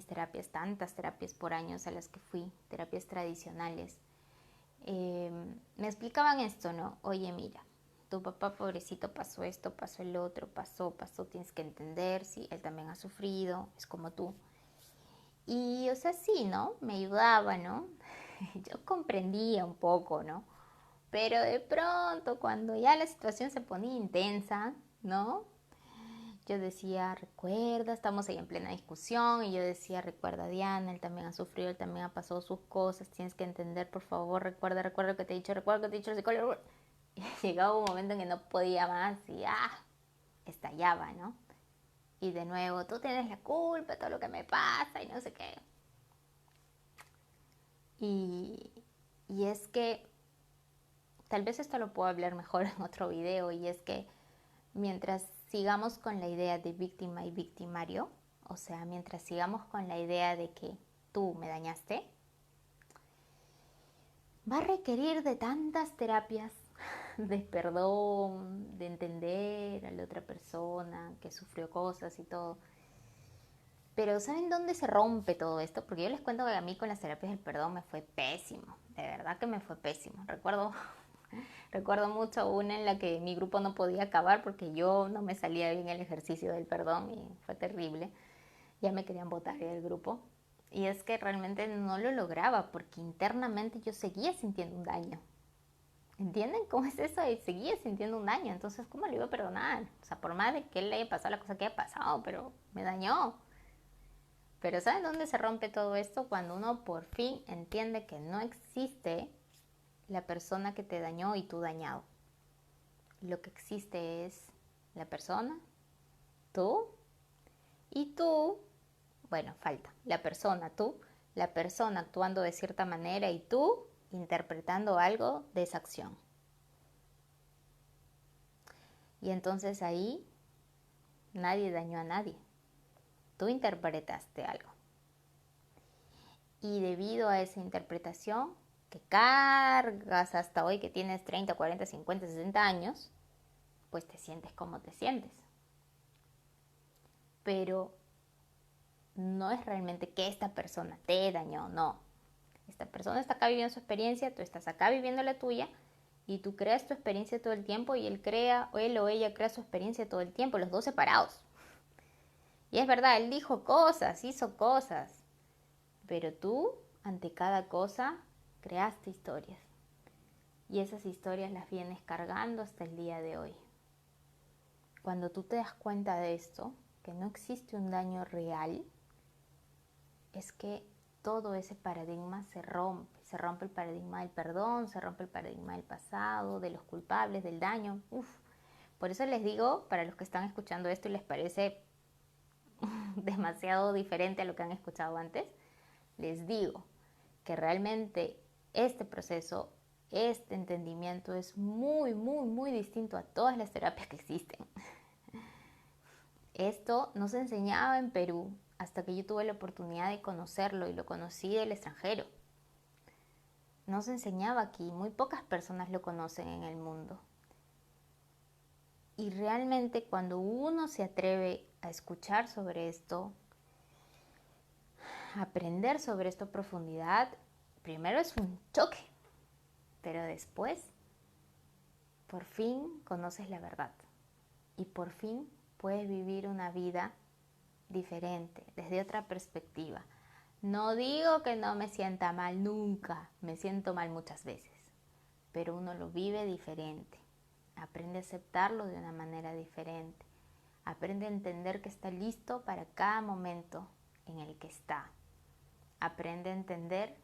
terapias, tantas terapias por años a las que fui, terapias tradicionales? Me explicaban esto, ¿no? Oye, mira, tu papá pobrecito pasó esto, pasó el otro, pasó, tienes que entender, sí, él también ha sufrido, es como tú. Y, o sea, sí, ¿no? Me ayudaba, ¿no? Yo comprendía un poco, ¿no? Pero de pronto, cuando ya la situación se ponía intensa, ¿no? Yo decía, recuerda, estamos ahí en plena discusión, y yo decía, recuerda, Diana, él también ha sufrido, él también ha pasado sus cosas, tienes que entender, por favor, recuerda lo que te he dicho, recuerda lo que te he dicho el psicólogo. Y llegaba un momento en que no podía más y estallaba, ¿no? Y de nuevo, tú tienes la culpa de todo lo que me pasa y no sé qué. Y es que, tal vez esto lo puedo hablar mejor en otro video, y es que mientras sigamos con la idea de víctima y victimario, o sea, mientras sigamos con la idea de que tú me dañaste, va a requerir de tantas terapias de perdón, de entender a la otra persona que sufrió cosas y todo. Pero ¿saben dónde se rompe todo esto? Porque yo les cuento que a mí con las terapias del perdón me fue pésimo, de verdad que me fue pésimo. Recuerdo mucho una en la que mi grupo no podía acabar porque yo no me salía bien el ejercicio del perdón y fue terrible. Ya me querían botar del grupo. Y es que realmente no lo lograba porque internamente yo seguía sintiendo un daño. ¿Entienden cómo es eso? Y seguía sintiendo un daño. Entonces, ¿cómo le iba a perdonar? O sea, por más de que él le haya pasado la cosa que haya pasado, pero me dañó. Pero ¿saben dónde se rompe todo esto? Cuando uno por fin entiende que no existe la persona que te dañó y tú dañado. Lo que existe es la persona, tú, y tú, bueno, falta, la persona, tú, la persona actuando de cierta manera y tú interpretando algo de esa acción. Y entonces ahí nadie dañó a nadie. Tú interpretaste algo. Y debido a esa interpretación que cargas hasta hoy, que tienes 30, 40, 50, 60 años, pues te sientes como te sientes. Pero no es realmente que esta persona te dañó, no. Esta persona está acá viviendo su experiencia, tú estás acá viviendo la tuya, y tú creas tu experiencia todo el tiempo y él o ella crea su experiencia todo el tiempo, los dos separados. Y es verdad, él dijo cosas, hizo cosas, pero tú, ante cada cosa, creaste historias. Y esas historias las vienes cargando hasta el día de hoy. Cuando tú te das cuenta de esto, que no existe un daño real, es que todo ese paradigma se rompe. Se rompe el paradigma del perdón, se rompe el paradigma del pasado, de los culpables, del daño. Por eso les digo, para los que están escuchando esto y les parece demasiado diferente a lo que han escuchado antes, les digo que realmente este proceso, este entendimiento es muy, muy, muy distinto a todas las terapias que existen. Esto no se enseñaba en Perú hasta que yo tuve la oportunidad de conocerlo y lo conocí del extranjero. No se enseñaba aquí, muy pocas personas lo conocen en el mundo. Y realmente cuando uno se atreve a escuchar sobre esto, a aprender sobre esto a profundidad, primero es un choque, pero después, por fin conoces la verdad y por fin puedes vivir una vida diferente, desde otra perspectiva. No digo que no me sienta mal nunca, me siento mal muchas veces, pero uno lo vive diferente. Aprende a aceptarlo de una manera diferente. Aprende a entender que está listo para cada momento en el que está. Aprende a entender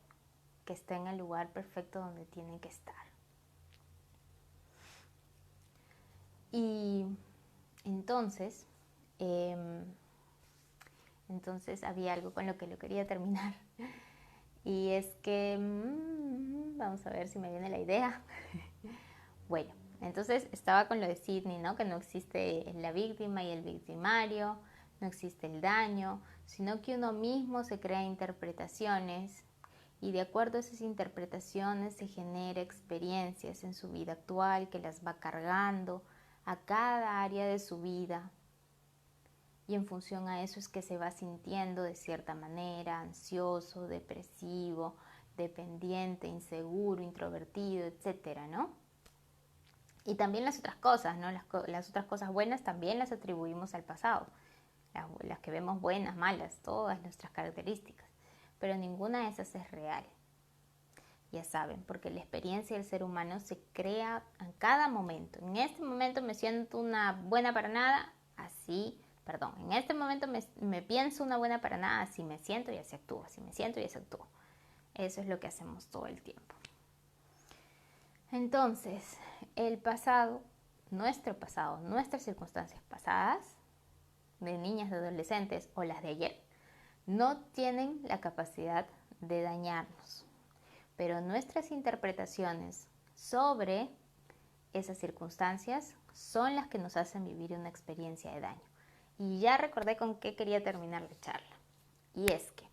que está en el lugar perfecto donde tiene que estar. Y entonces había algo con lo que lo quería terminar. Y es que, vamos a ver si me viene la idea. Bueno, entonces estaba con lo de Sydney, ¿no? Que no existe la víctima y el victimario, no existe el daño, sino que uno mismo se crea interpretaciones y de acuerdo a esas interpretaciones se genera experiencias en su vida actual que las va cargando a cada área de su vida. Y en función a eso es que se va sintiendo de cierta manera ansioso, depresivo, dependiente, inseguro, introvertido, etcétera, ¿no? Y también las otras cosas, ¿no? Las otras cosas buenas también las atribuimos al pasado. Las que vemos buenas, malas, todas nuestras características. Pero ninguna de esas es real. Ya saben, porque la experiencia del ser humano se crea en cada momento. En este momento me siento una buena para nada, en este momento me pienso una buena para nada, así me siento y así actúo, así me siento y así actúo. Eso es lo que hacemos todo el tiempo. Entonces, el pasado, nuestras circunstancias pasadas, de niñas, de adolescentes o las de ayer, no tienen la capacidad de dañarnos. Pero nuestras interpretaciones sobre esas circunstancias son las que nos hacen vivir una experiencia de daño. Y ya recordé con qué quería terminar la charla. Y es que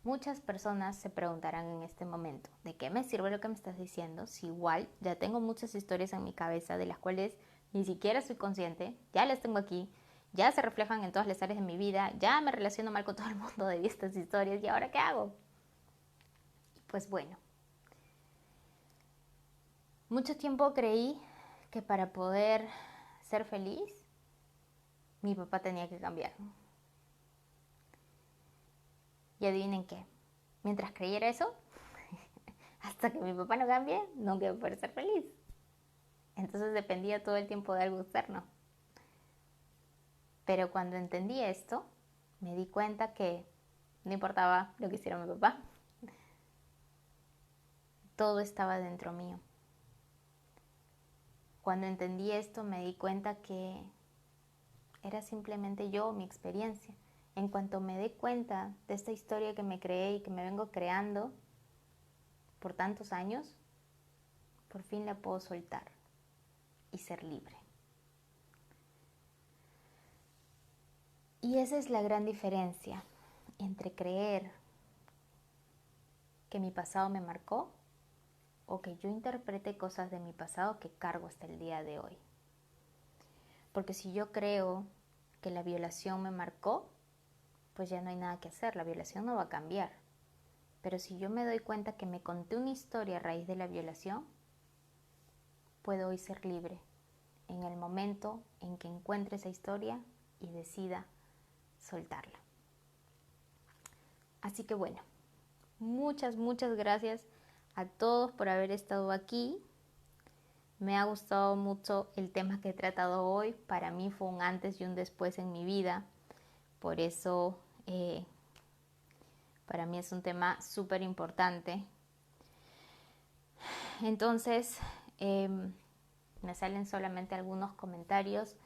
muchas personas se preguntarán en este momento, ¿de qué me sirve lo que me estás diciendo? Si igual ya tengo muchas historias en mi cabeza de las cuales ni siquiera soy consciente, ya las tengo aquí, ya se reflejan en todas las áreas de mi vida, ya me relaciono mal con todo el mundo de estas historias, ¿y ahora qué hago? Pues bueno, mucho tiempo creí que para poder ser feliz, mi papá tenía que cambiar. Y adivinen qué, mientras creyera eso, hasta que mi papá no cambie, nunca voy a poder ser feliz. Entonces dependía todo el tiempo de algo externo. Pero cuando entendí esto, me di cuenta que no importaba lo que hiciera mi papá. Todo estaba dentro mío. Cuando entendí esto, me di cuenta que era simplemente yo, mi experiencia. En cuanto me di cuenta de esta historia que me creé y que me vengo creando por tantos años, por fin la puedo soltar y ser libre. Y esa es la gran diferencia entre creer que mi pasado me marcó o que yo interprete cosas de mi pasado que cargo hasta el día de hoy. Porque si yo creo que la violación me marcó, pues ya no hay nada que hacer, la violación no va a cambiar. Pero si yo me doy cuenta que me conté una historia a raíz de la violación, puede hoy ser libre en el momento en que encuentre esa historia y decida soltarla. Así que bueno, muchas gracias a todos por haber estado aquí. Me ha gustado mucho el tema que he tratado hoy. Para mí fue un antes y un después en mi vida. Por eso para mí es un tema súper importante. Entonces, me salen solamente algunos comentarios.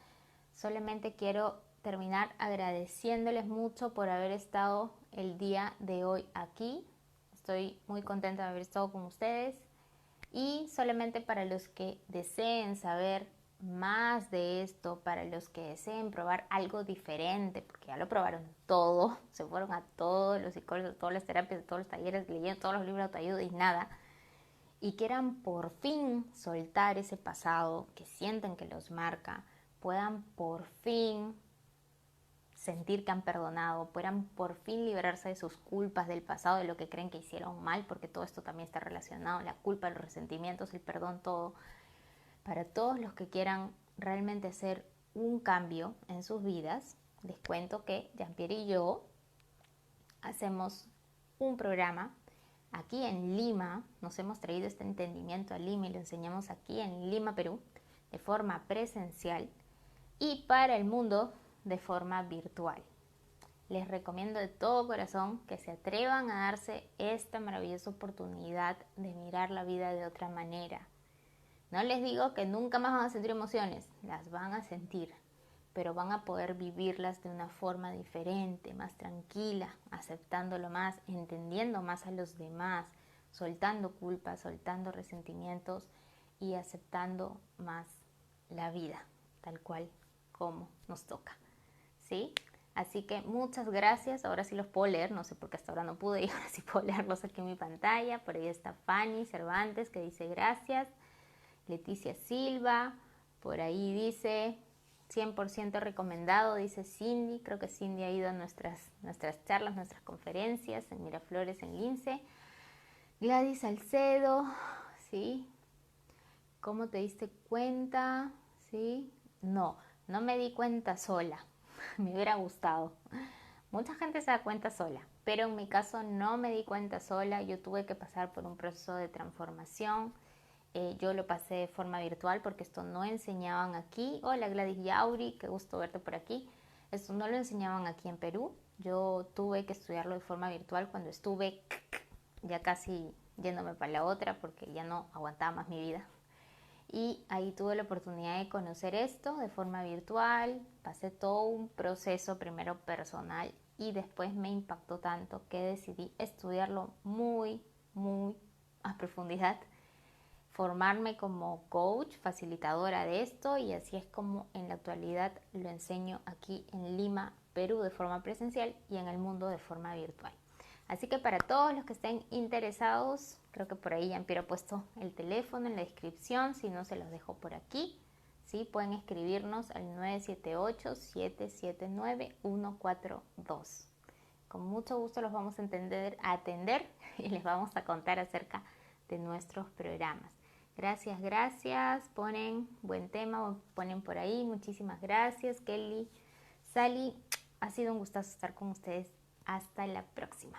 Solamente quiero terminar agradeciéndoles mucho por haber estado el día de hoy aquí. Estoy muy contenta de haber estado con ustedes. Y solamente para los que deseen saber más de esto, para los que deseen probar algo diferente, porque ya lo probaron todo, se fueron a todos los psicólogos, todas las terapias, todos los talleres, leyeron todos los libros de autoayuda y nada, y quieran por fin soltar ese pasado que sienten que los marca, puedan por fin sentir que han perdonado, puedan por fin liberarse de sus culpas del pasado, de lo que creen que hicieron mal, porque todo esto también está relacionado, la culpa, los resentimientos, el perdón, todo. Para todos los que quieran realmente hacer un cambio en sus vidas, les cuento que Jean-Pierre y yo hacemos un programa aquí en Lima. Nos hemos traído este entendimiento a Lima y lo enseñamos aquí en Lima, Perú, de forma presencial y para el mundo de forma virtual. Les recomiendo de todo corazón que se atrevan a darse esta maravillosa oportunidad de mirar la vida de otra manera. No les digo que nunca más van a sentir emociones, las van a sentir, pero van a poder vivirlas de una forma diferente, más tranquila, aceptándolo más, entendiendo más a los demás, soltando culpas, soltando resentimientos y aceptando más la vida, tal cual como nos toca, ¿sí? Así que muchas gracias, ahora sí los puedo leer, no sé por qué hasta ahora no pude y ahora sí puedo leerlos aquí en mi pantalla. Por ahí está Fanny Cervantes que dice gracias, Leticia Silva, por ahí dice 100% recomendado, dice Cindy, creo que Cindy ha ido a nuestras charlas, nuestras conferencias en Miraflores, en Lince. Gladys Salcedo, ¿sí? ¿Cómo te diste cuenta? ¿Sí? No me di cuenta sola. Me hubiera gustado. Mucha gente se da cuenta sola, pero en mi caso no me di cuenta sola. Yo tuve que pasar por un proceso de transformación. Yo lo pasé de forma virtual porque esto no enseñaban aquí. Hola Gladys Yauri, qué gusto verte por aquí. Esto no lo enseñaban aquí en Perú. Yo tuve que estudiarlo de forma virtual cuando estuve ya casi yéndome para la otra porque ya no aguantaba más mi vida. Y ahí tuve la oportunidad de conocer esto de forma virtual, pasé todo un proceso primero personal y después me impactó tanto que decidí estudiarlo muy a profundidad, formarme como coach, facilitadora de esto y así es como en la actualidad lo enseño aquí en Lima, Perú de forma presencial y en el mundo de forma virtual. Así que para todos los que estén interesados, creo que por ahí ya he puesto el teléfono en la descripción, si no se los dejo por aquí, ¿sí? Pueden escribirnos al 978-779-142. Con mucho gusto los vamos a atender y les vamos a contar acerca de nuestros programas. Gracias, ponen buen tema, ponen por ahí, muchísimas gracias, Kelly, Sally, ha sido un gustazo estar con ustedes, hasta la próxima.